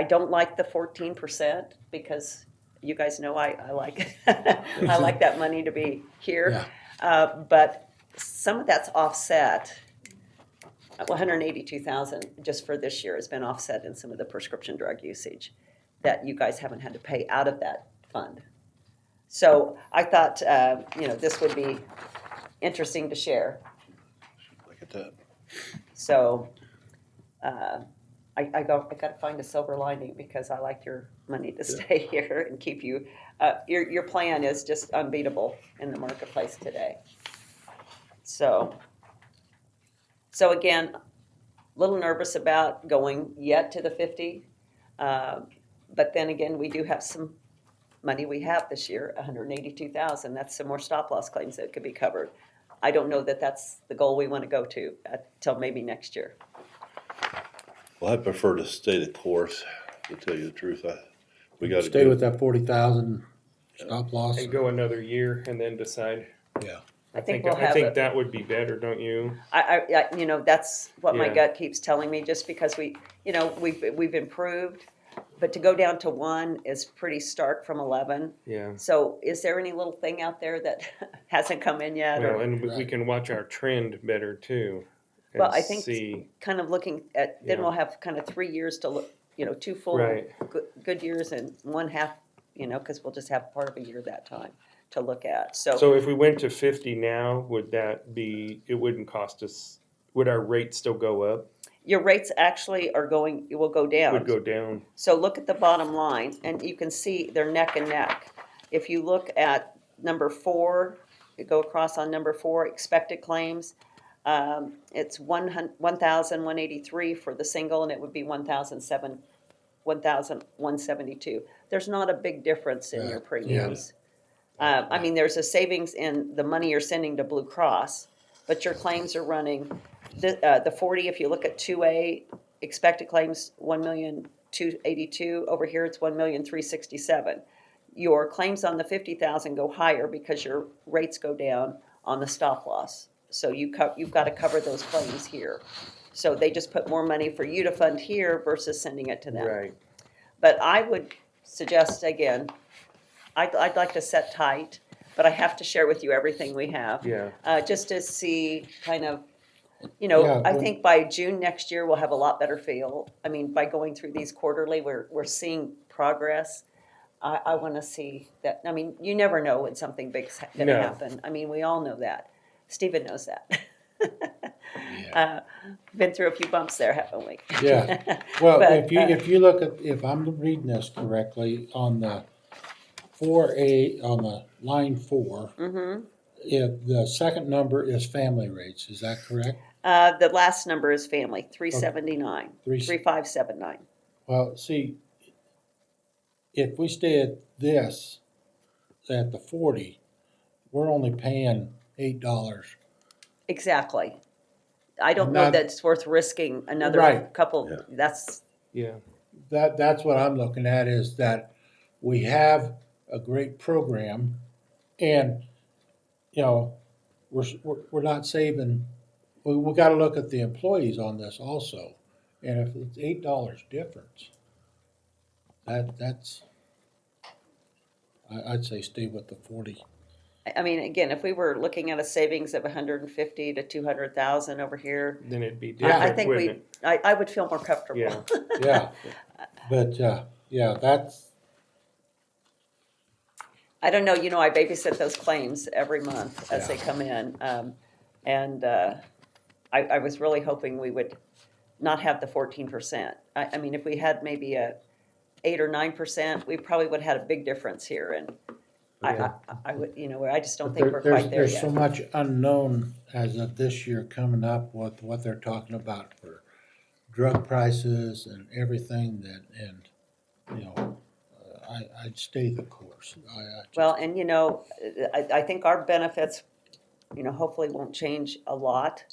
don't like the 14% because you guys know I like I like that money to be here. Yeah. But some of that's offset 182,000 just for this year has been offset in some of the prescription drug usage that you guys haven't had to pay out of that fund. So I thought, this would be interesting to share. Look at that. So, I gotta find a silver lining because I like your money to stay here and keep you, your plan is just unbeatable in the marketplace today. So again, a little nervous about going yet to the 50. But then again, we do have some money we have this year, 182,000. That's some more stop loss claims that could be covered. I don't know that that's the goal we want to go to till maybe next year. Well, I prefer to stay the course, to tell you the truth. We got to Stay with that 40,000 stop loss. And go another year and then decide. Yeah. I think we'll have it. That would be better, don't you? I that's what my Yeah. gut keeps telling me, just because we've improved, but to go down to 1 is pretty stark from 11. Yeah. So is there any little thing out there that hasn't come in yet? Well, Or and we can watch our trend better too. and Well, I think see. kind of looking at, then Yeah. we'll have kind of 3 years to look, 2 full Right. good years and 1 half, because we'll just have part of a year that time to look at. So So if we went to 50 now, would that be? It wouldn't cost us. Would our rate still go up? your rates actually it will go down. Would go down. So look at the bottom line, and you can see they're neck and neck. If you look at number 4, you go across on number 4, expected claims, it's 1,183 for the single, and it would be 1,172. There's not a big difference in your premiums. I mean, there's a savings in the money you're sending to Blue Cross, but your claims are running, the 40, if you look at 2A, expected claims, 1,282,000. Over here, it's 1,367,000. Your claims on the 50,000 go higher because your rates go down on the stop loss. So you've got to cover those claims here. So they just put more money for you to fund here versus sending it to them. Right. But I would suggest, again, I'd like to set tight, but I have to share with you everything we have. Yeah. Just to see kind of, Yeah, I when- think by June next year, we'll have a lot better feel. I mean, by going through these quarterly, we're seeing progress. I want to see that. I mean, you never know when something big's going to No. happen. I mean, we all know that. Stephen knows that. Yeah. Been through a few bumps there, haven't we? Yeah. Well, But, if you look at, if I'm reading this correctly, on the 4A, on the line 4, Mm-hmm. if the second number is family rates, is that correct? The last number is family, 379, 3579. Well, see, if we stay at this, at the 40, we're only paying $8. Exactly. I don't And know that- that it's worth risking another Right. couple, Yeah. that's, Yeah. That's what I'm looking at, is that we have a great program, and, we're not saving, we gotta look at the employees on this also. And if it's $8 difference, that's, I'd say stay with the 40. I mean, again, if we were looking at a savings of 150 to 200,000 over here, Then it'd be I different, think wouldn't it? I would feel more comfortable. Yeah. Yeah, but, that's, I don't know, I babysit those claims every month as they come in. And I was really hoping we would not have the 14%. I mean, if we had maybe a 8 or 9%, we probably would have had a big difference here. And I would, I just don't think we're quite there there's so yet. much unknown as of this year coming up with what they're talking about for drug prices and everything I'd stay the course. Well, and I think our benefits, hopefully won't change a lot,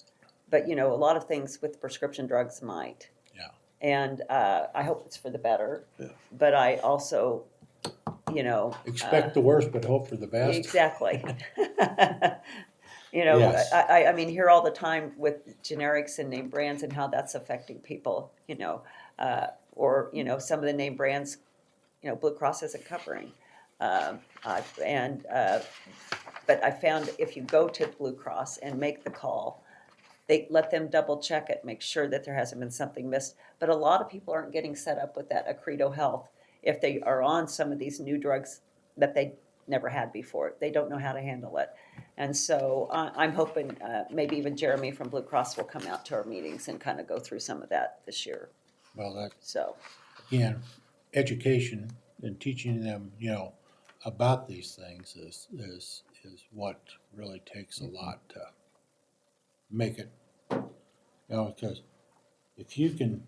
but a lot of things with prescription drugs might. Yeah. And I hope it's for the better. Yeah. But I also, Expect the worst, but hope for the best. exactly. Yes. I mean, hear all the time with generics and name brands and how that's affecting people, or, some of the name brands, Blue Cross isn't covering. But I found if you go to Blue Cross and make the call, they let them double check it, make sure that there hasn't been something missed. But a lot of people aren't getting set up with that Accredo Health if they are on some of these new drugs that they never had before. They don't know how to handle it. And so I'm hoping maybe even Jeremy from Blue Cross will come out to our meetings and kind of go through some of that this year. Well, that, So, again, education and teaching them, about these things is what really takes a lot to make it, because if you can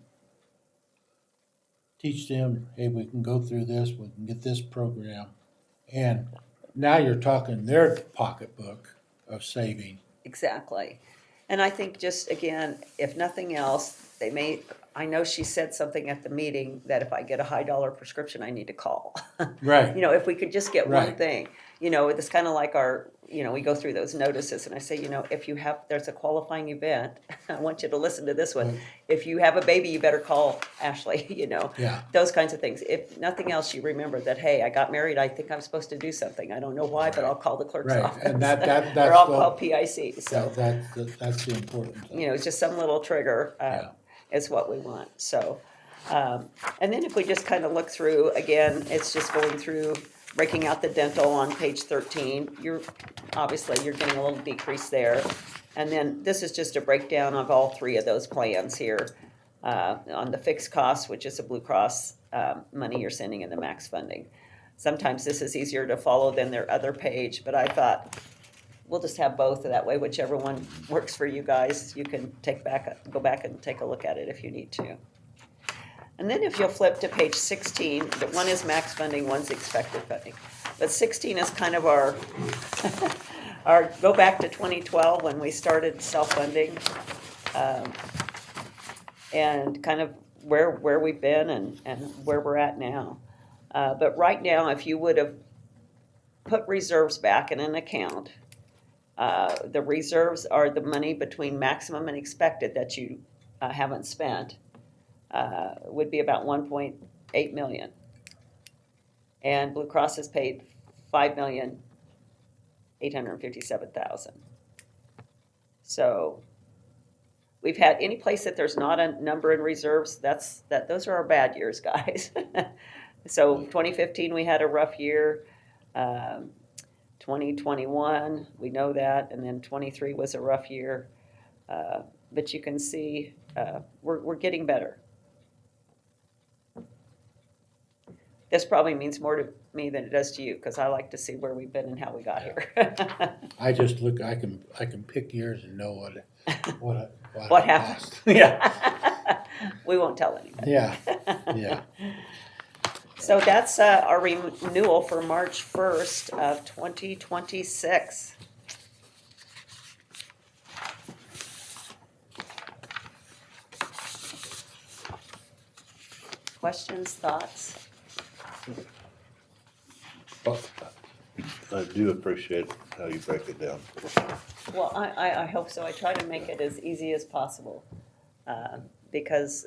teach them, hey, we can go through this, we can get this program, and now you're talking their pocketbook of saving. exactly. And I think just, again, if nothing else, I know she said something at the meeting that if I get a high dollar prescription, I need to call. Right. If we could just get one Right. thing, it's kind of like we go through those notices and I say, if there's a qualifying event, I want you to listen to this one. Right. If you have a baby, you better call Ashley, Yeah. those kinds of things. If nothing else, you remember that, hey, I got married, I think I'm supposed to do something. I don't know why, but I'll call the clerk's Right, office. and that's Or I'll the- call PIC, so. That's the important thing. It's just some little trigger Yeah. is what we want, so. And then if we just kind of look through, again, it's just going through, breaking out the dental on page 13. Obviously, you're getting a little decrease there. And then this is just a breakdown of all three of those plans here. On the fixed costs, which is the Blue Cross money you're sending in the max funding. Sometimes this is easier to follow than their other page, but I thought, we'll just have both, that way whichever one works for you guys, you can go back and take a look at it if you need to. And then if you'll flip to page 16, the one is max funding, one's expected funding. But 16 is kind of our, go back to 2012 when we started self-funding, and kind of where we've been and where we're at now. But right now, if you would have put reserves back in an account, the reserves are the money between maximum and expected that you haven't spent, would be about 1.8 million. And Blue Cross has paid 5,857,000. So we've had any place that there's not a number in reserves, those are our bad years, guys. So 2015, we had a rough year. 2021, we know that, and then 23 was a rough year. But you can see we're getting better. This probably means more to me than it does to you, because I like to see where we've been and how we got here. I just look, I can pick years and know what it What happened? cost. Yeah, We won't tell anybody. yeah. So that's our renewal for March 1st of 2026. Questions, thoughts? Well, I do appreciate how you break it down. Well, I hope so. I try to make it as easy as possible, because,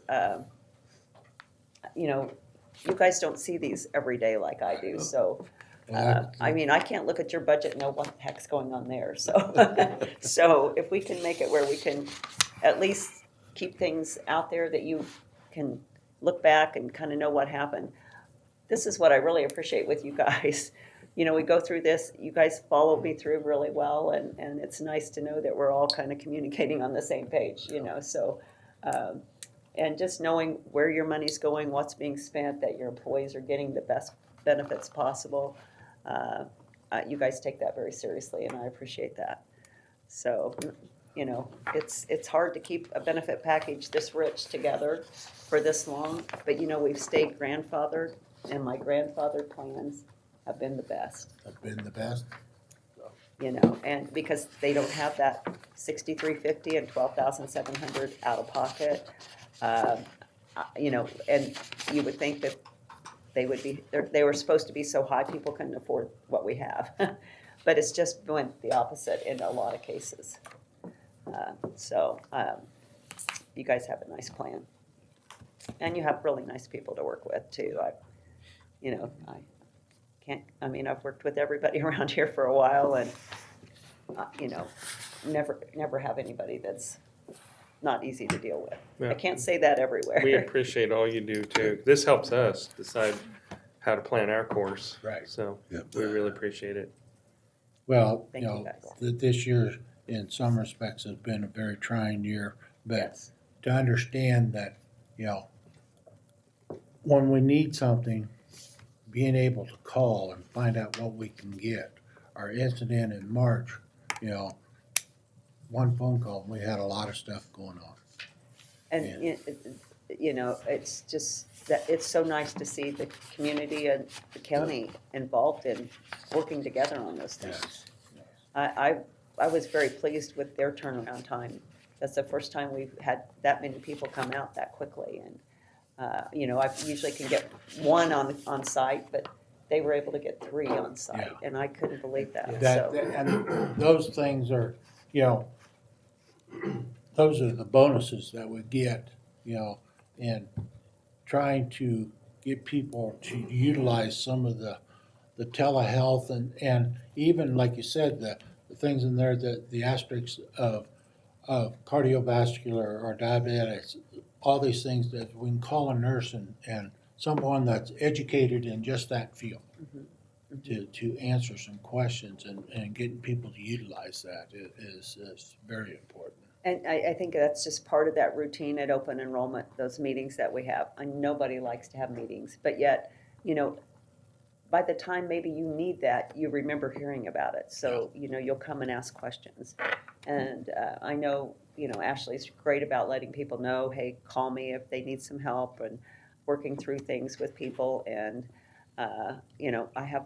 you guys don't see these every day like I do, so. I mean, I can't look at your budget and know what the heck's going on there, so. So if we can make it where we can at least keep things out there that you can look back and kind of know what happened. This is what I really appreciate with you guys. We go through this, you guys follow me through really well, and it's nice to know that we're all kind of communicating on the same page, so. And just knowing where your money's going, what's being spent, that your employees are getting the best benefits possible. You guys take that very seriously, and I appreciate that. So, it's hard to keep a benefit package this rich together for this long, but we've stayed grandfathered, and my grandfathered plans have been the best. Have been the best. And because they don't have that $6,350 and $12,700 out of pocket, and you would think that they were supposed to be so high, people couldn't afford what we have. But it's just went the opposite in a lot of cases. So you guys have a nice plan. And you have really nice people to work with too. I've worked with everybody around here for a while, and never have anybody that's not easy to deal with. Yeah. I can't say that everywhere. We appreciate all you do too. This helps us decide how to plan our course. Right. So Yep. we really appreciate it. Well, Thank you you, know, guys. this year in some respects has been a very trying year, but Yes. to understand that, you know, when we need something, being able to call and find out what we can get. Our incident in March, you know, one phone call, we had a lot of stuff going on. And, Yeah. you know, it's just, that it's so nice to see the community and the county involved in working together on those things. I was very pleased with their turnaround time. That's the first time we've had that many people come out that quickly. And, you know, I usually can get one on site, but they were able to get 3 on site, and I couldn't believe that, That, so. and those things are, you know, those are the bonuses that we get, you know, in trying to get people to utilize some of the telehealth and even, like you said, the things in there, the asterisks of cardiovascular or diabetics, all these things that we can call a nurse and someone that's educated in just that field to answer some questions and getting people to utilize that is very important. And I think that's just part of that routine at open enrollment, those meetings that we have. And nobody likes to have meetings, but yet, you know, by the time maybe you need that, you remember hearing about it. So, you know, you'll come and ask questions. And I know, you know, Ashley's great about letting people know, hey, call me if they need some help, and working through things with people. And, you know, I have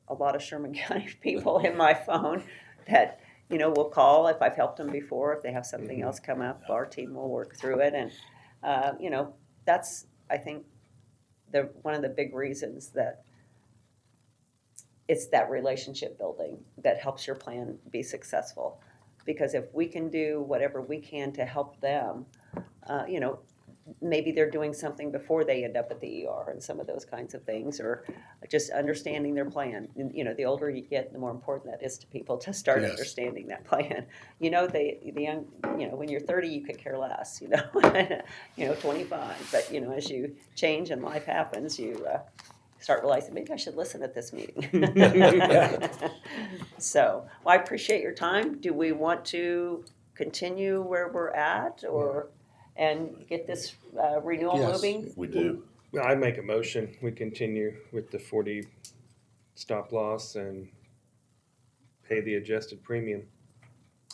a lot of Sherman County people in my phone that, you know, will call if I've helped them before. If they have something else come up, our team will work through it. And, you know, that's, I think, one of the big reasons that it's that relationship building that helps your plan be successful. Because if we can do whatever we can to help them, you know, maybe they're doing something before they end up at the ER and some of those kinds of things, or just understanding their plan. And, you know, the older you get, the more important that is to people to start Yes. understanding that plan. You know, the young, you know, when you're 30, you could care less, you know, you know, 25. But, you know, as you change and life happens, you start realizing maybe I should listen at this meeting. So, well, I appreciate your time. Do we want to continue where we're at, or and get this renewal Yes. moving? We do. Well, I make a motion. We continue with the 40 stop loss and pay the adjusted premium.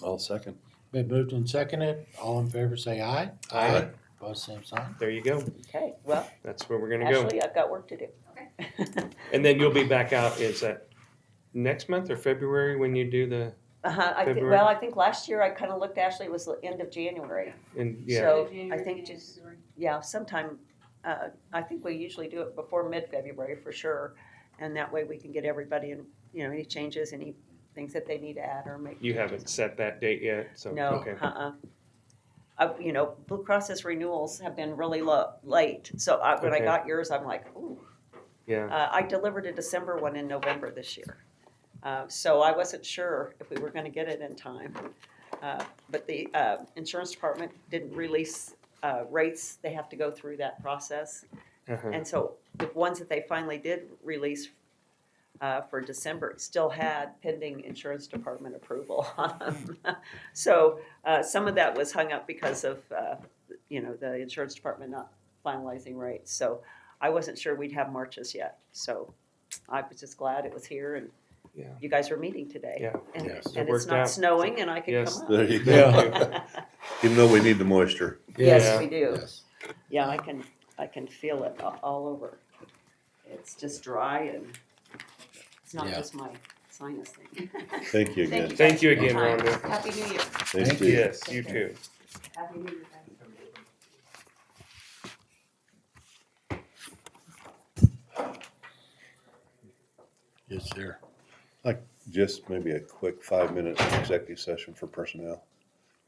I'll second. Been moved and seconded. All in favor say aye. Aye. Opposed, same sign. There you go. Okay, well, That's where we're gonna go. Ashley, I've got work to do. Okay. And then you'll be back out, is that next month or February when you do the, February? Well, I think last year I kind of looked, Ashley, was the end of January. yeah, So, January, I think just, yeah, sometime, I think we usually do it before mid-February for sure. And that way we can get everybody in, you know, any changes, any things that they need to add or make. you haven't set that date yet, so, No, okay. You know, Blue Cross's renewals have been really late. So when I Okay. got yours, I'm like, ooh. Yeah, I delivered a December one in November this year. So I wasn't sure if we were gonna get it in time. But the insurance department didn't release rates. They have to go through that process. uh-huh. And so the ones that they finally did release for December still had pending insurance department approval on them. So some of that was hung up because of, you know, the insurance department not finalizing rates. So I wasn't sure we'd have Marches yet. So I was just glad it was here, and Yeah. you guys are meeting today. Yeah. And, Yes. and It it's worked not out. snowing, and I can Yes. come There up. you Yeah. go. Even though we need the moisture. Yes, Yeah. we do. Yes. Yeah, I can feel it all over. It's just dry, and it's not Yeah. just my sinus thing. Thank you again. guys Thank you for your again, time. Rhonda. Happy New Year. Thank Thank you. you. Yes, you too. Happy New Year, guys. Yes, sir. Just maybe a quick 5-minute executive session for personnel.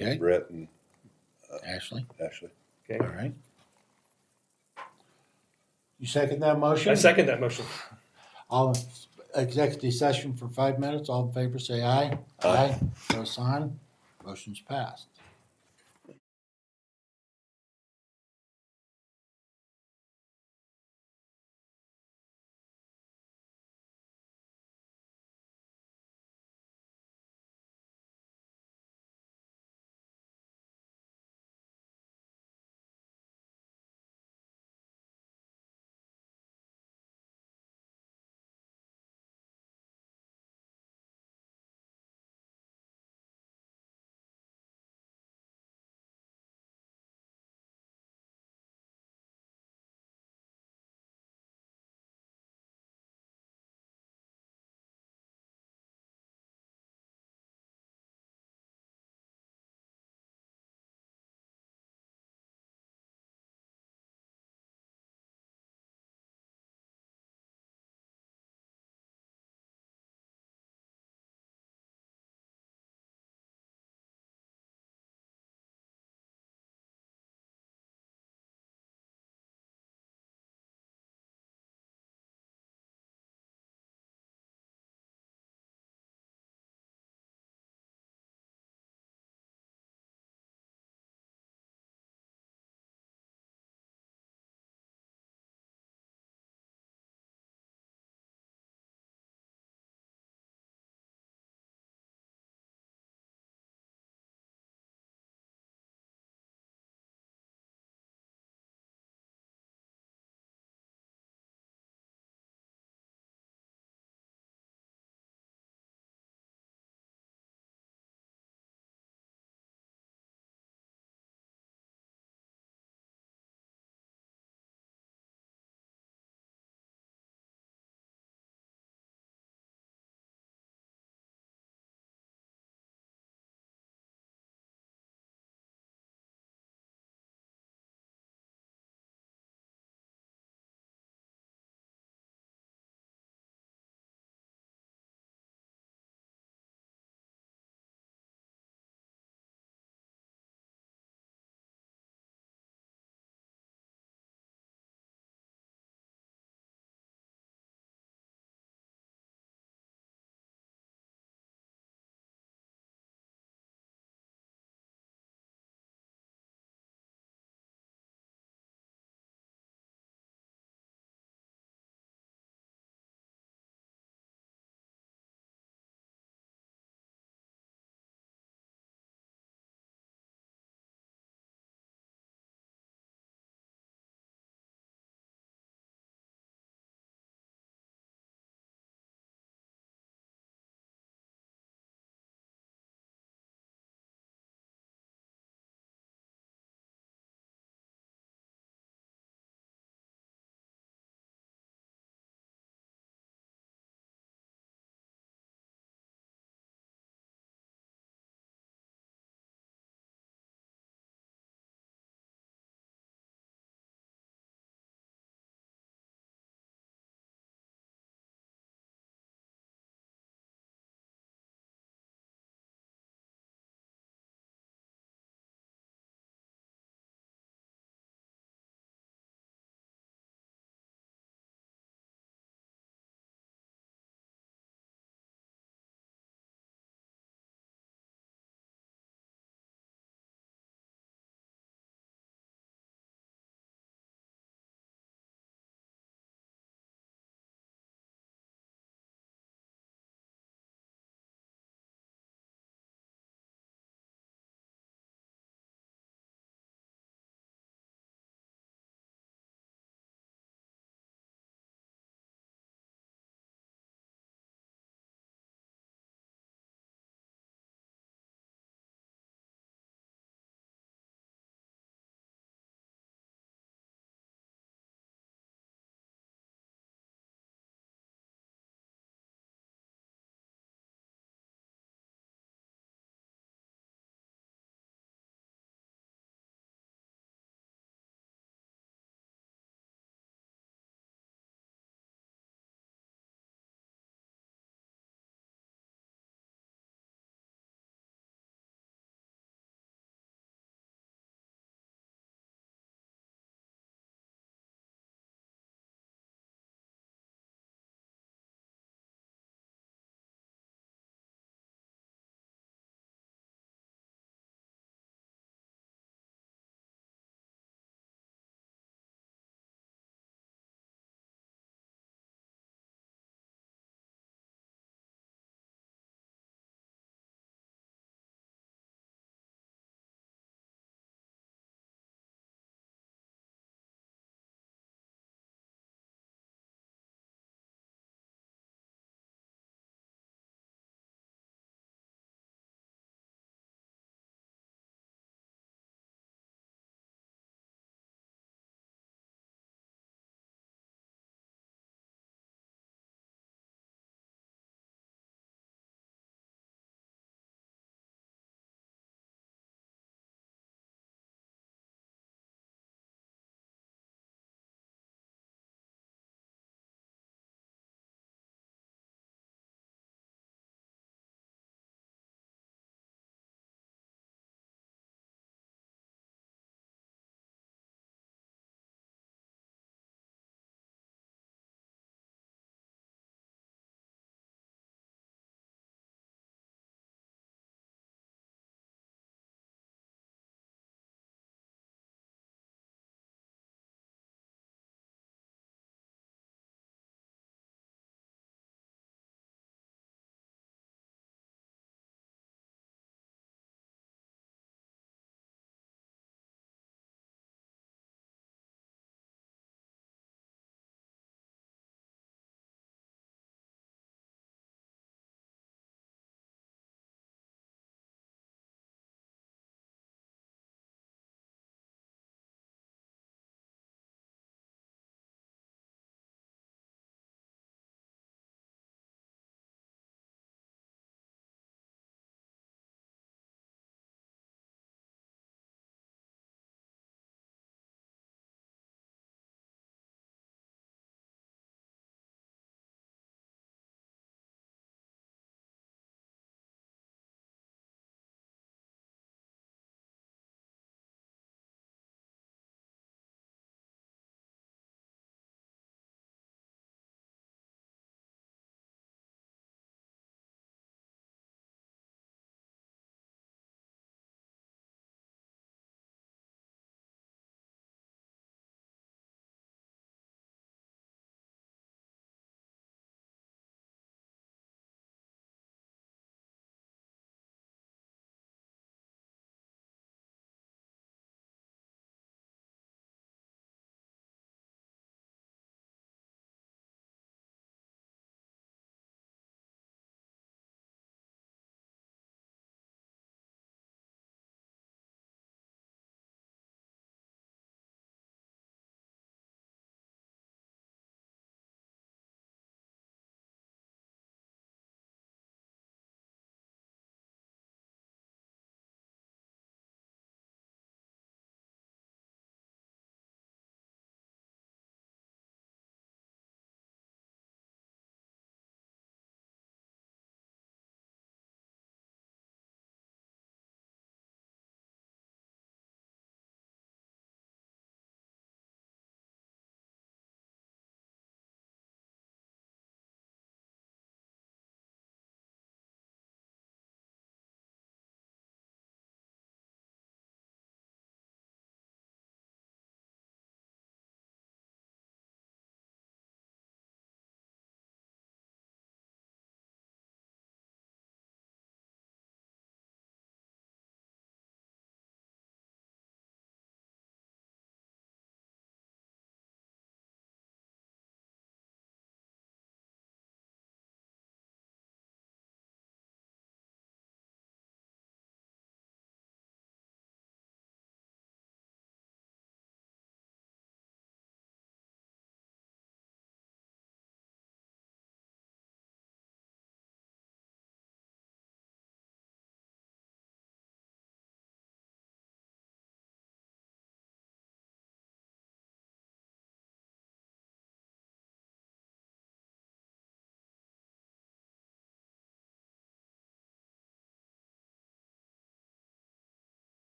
Okay, Brett and Ashley, Ashley. all Okay. right. You second that motion? I second that motion. All executive session for 5 minutes. All in favor say aye. Aye. No sign. Motion's passed.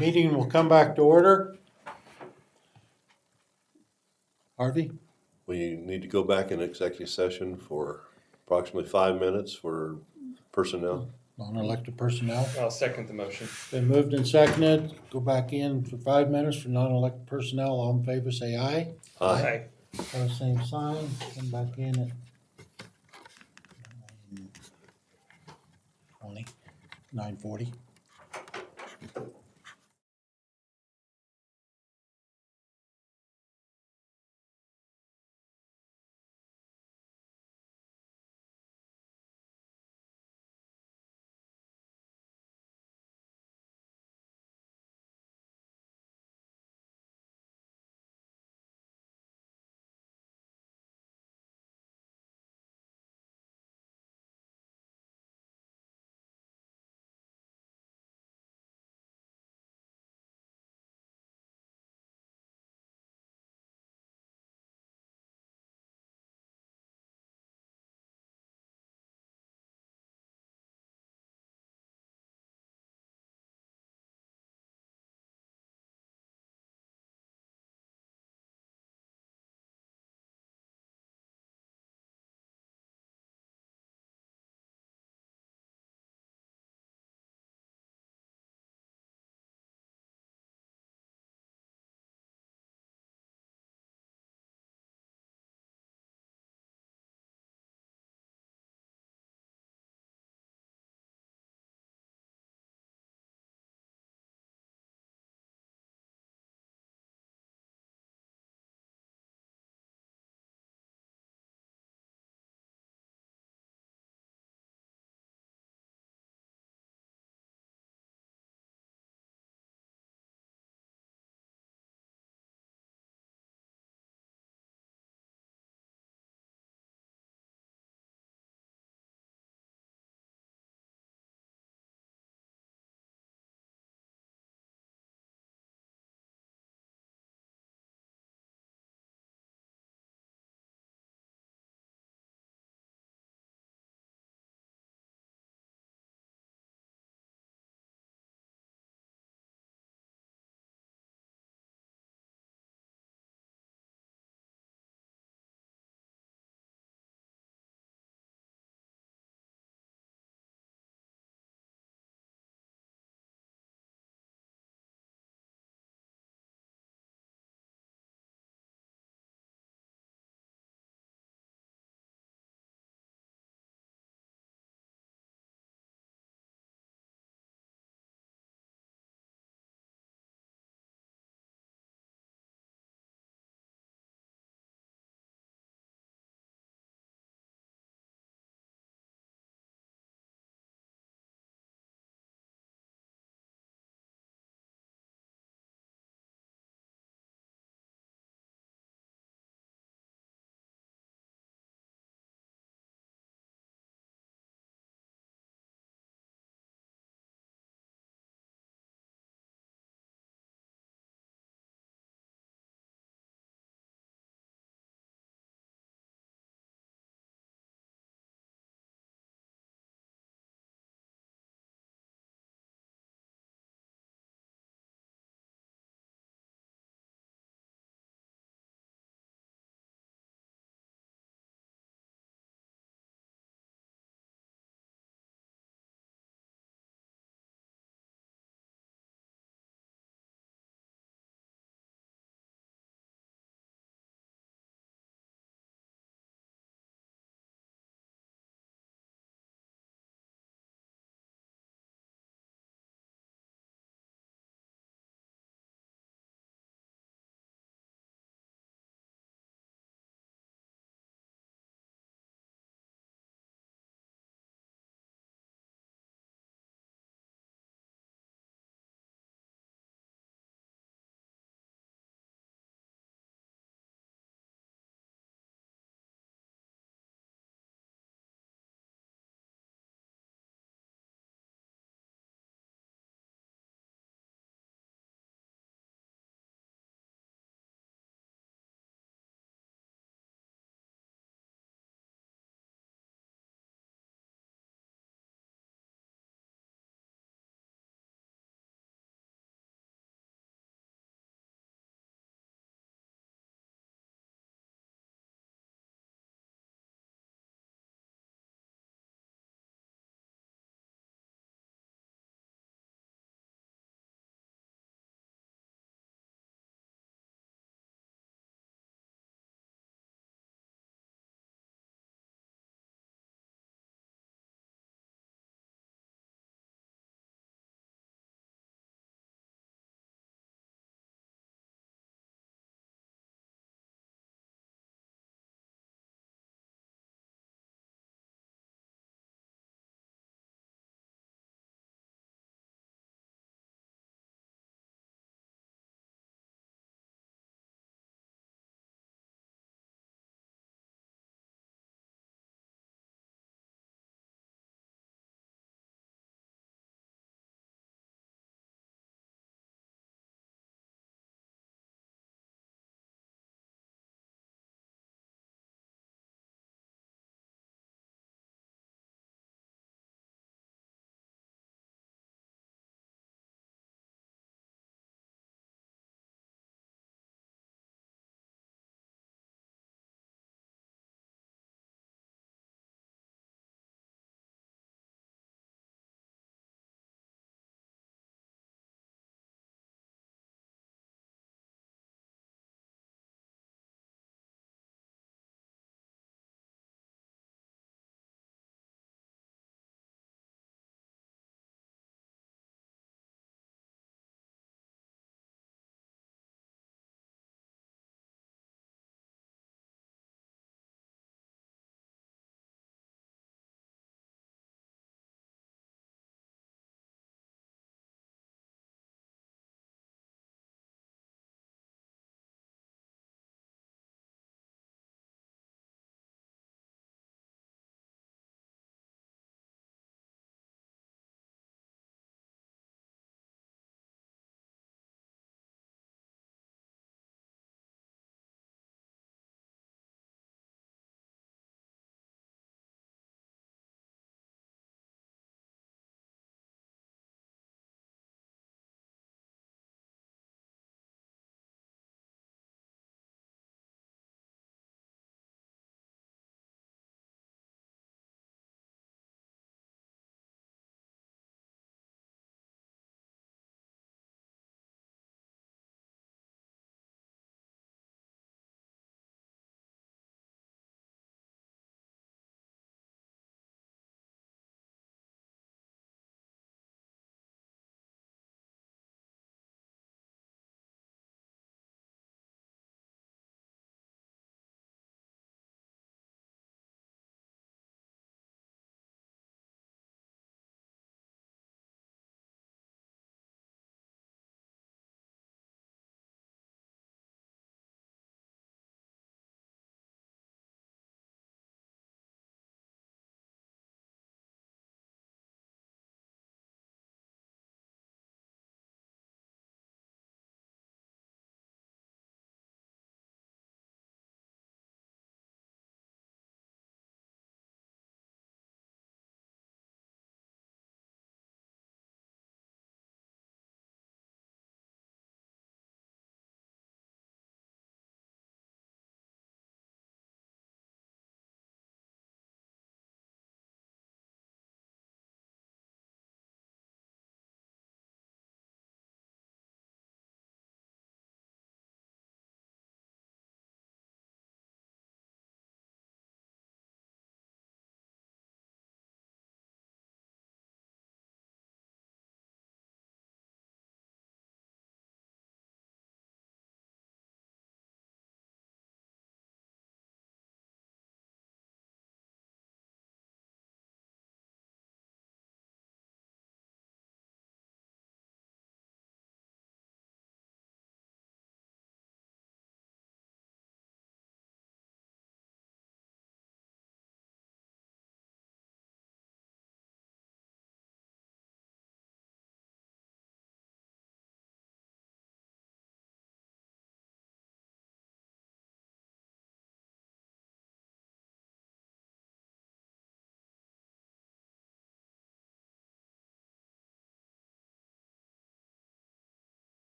Meeting will come back to order. Harvey? We need to go back in executive session for approximately 5 minutes for personnel. Non-elected personnel. I'll second the motion. Been moved and seconded. Go back in for 5 minutes for non-elected personnel. All in favor, say aye. Aye. Pose same sign. Come back in at 9:40.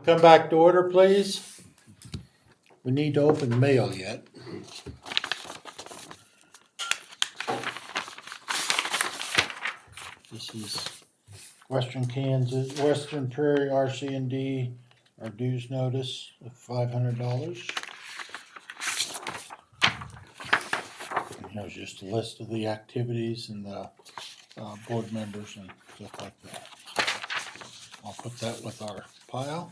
come back to order, please. We need to open the mail yet. This is Western Kansas, Western Prairie RC&D, our dues notice of $500. Here's just a list of the activities and the board members and stuff like that. I'll put that with our pile.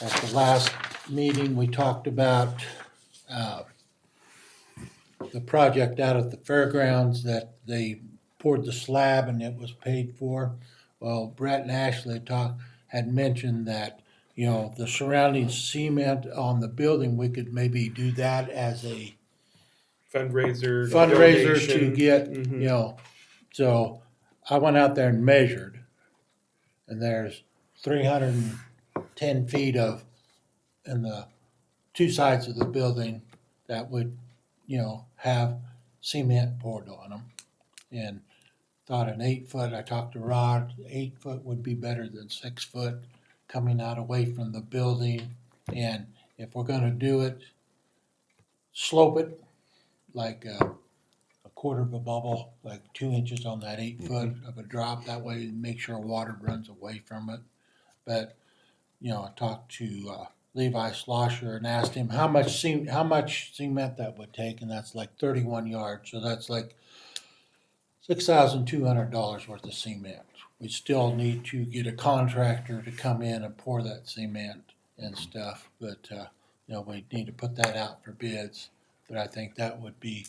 At the last meeting, we talked about the project out at the fairgrounds that they poured the slab and it was paid for. Well, Brett and Ashley had mentioned that, you know, the surrounding cement on the building, we could maybe do that as a Fundraiser. fundraiser to donation. get, Mhm. you know, so I went out there and measured, and there's 310 feet of, in the two sides of the building that would, you know, have cement poured on them. And thought an 8 foot, I talked to Rod, 8 foot would be better than 6 foot coming out away from the building. And if we're gonna do it, slope it like a quarter of a bubble, like 2 inches on that 8 foot of a drop. That way, make sure water runs away from it. But, you know, I talked to Levi Slosher and asked him how much cement that would take, and that's like 31 yards. So that's like $6,200 worth of cement. We still need to get a contractor to come in and pour that cement and stuff, but you know, we need to put that out for bids. But I think that would be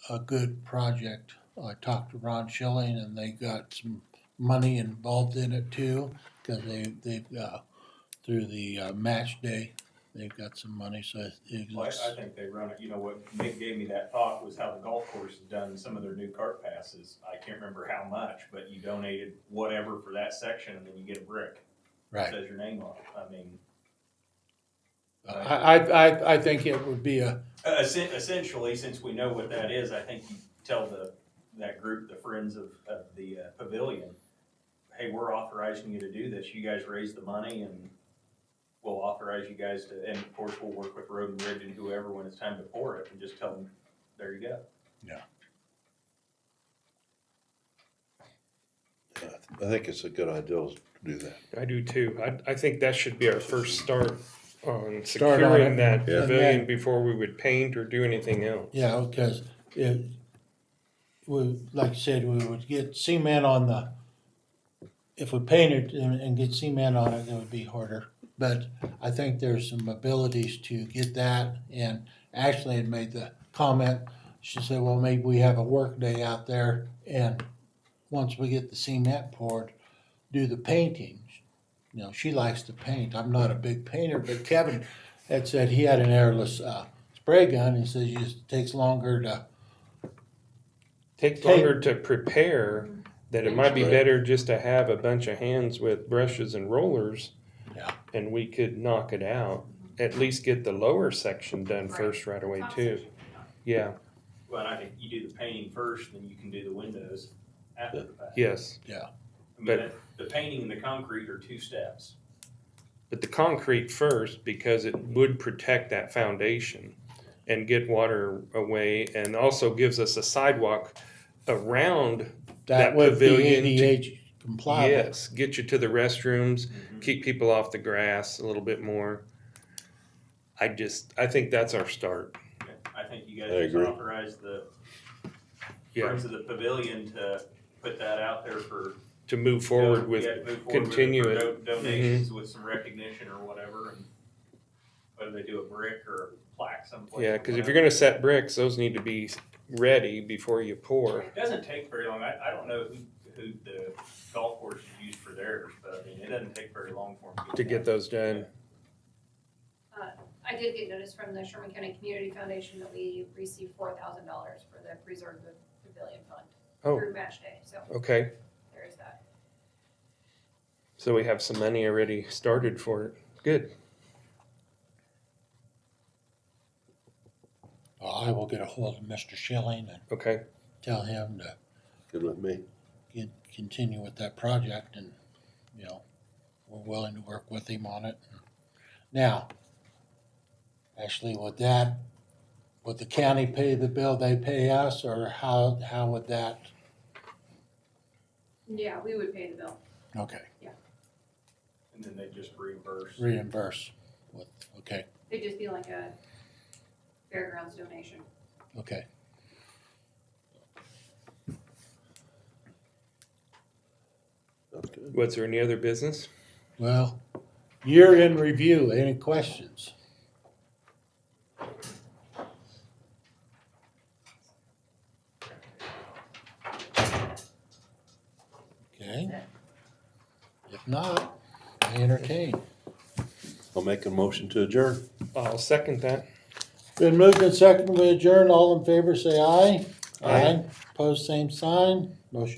a good project. I talked to Ron Schilling, and they got some money involved in it too, because they've through the match day, they've got some money. So Well, I think they run it, you know, what Nick gave me that thought was how the golf course has done some of their new cart passes. I can't remember how much, but you donated whatever for that section and then you get a brick. right. Says your name on it. I mean, I think it would be a essentially, since we know what that is, I think you tell that group, the Friends of the Pavilion, hey, we're authorizing you to do this. You guys raise the money and we'll authorize you guys to, and of course, we'll work with Road and Bridge and whoever when it's time to pour it and just tell them, there you go. I think it's a good idea to do that. I do too. I think that should be our first start on Start on securing it. that Yeah. pavilion before we would paint or do anything else. yeah, because like I said, we would get cement on the. If we painted and get cement on it, it would be harder. But I think there's some abilities to get that. And Ashley had made the comment. She said, "Well, maybe we have a work day out there, and once we get the cement poured, do the painting." You know, she likes to paint. I'm not a big painter, but Kevin had said he had an airless spray gun. He says it takes longer to. Takes longer to prepare, that it might be Right. better just to have a bunch of hands with brushes and rollers. Yeah. And we could knock it out, at least get the lower section done Right. first right away Top too. section. Yeah, Well, and I think you do the painting first, then you can do the windows after the fact. yes. I mean, But- the painting and the concrete are 2 steps. But the concrete first, because it would protect that foundation and get water away, and also gives us a sidewalk around that would pavilion be to- ADA compliant. Yes, get you to the restrooms, Mm-hmm. keep people off the grass a little bit more. I think that's our start. I think you I guys just agree. authorize the Yeah, Friends of the Pavilion to put that out there for. to move forward Yeah, with, to move forward with continue for it. Mm-hmm. Donations with some recognition or whatever, and whether they do a brick or a plaque someplace. yeah, or because if whatever. you're gonna set bricks, those need to be ready before you pour. It doesn't take very long. I don't know who the golf course is used for theirs, but I mean, it doesn't take very long for them To get those done. I did get notice from the Sherman County Community Foundation that we received $4,000 for the Preserve the Pavilion Fund Oh, through Match Day, so okay, there is that. so we have some money already started for it. Good. I will get a hold of Mr. Schilling and Okay, tell him to Good with me. continue with that project and, you know, we're willing to work with him on it. Now, actually, would the county pay the bill, they pay us, or how would that? Yeah, we would pay the bill. Okay, And then they just reimburse. reimburse with, okay, It'd just be like a fairgrounds donation. okay. Sounds good. Was there any other business? Well, year in review, any questions? Okay. If not, I entertain. I'll make a motion to adjourn. I'll second that. Been moved and seconded, we adjourn, all in favor say aye. Aye. Opposed, same sign, motion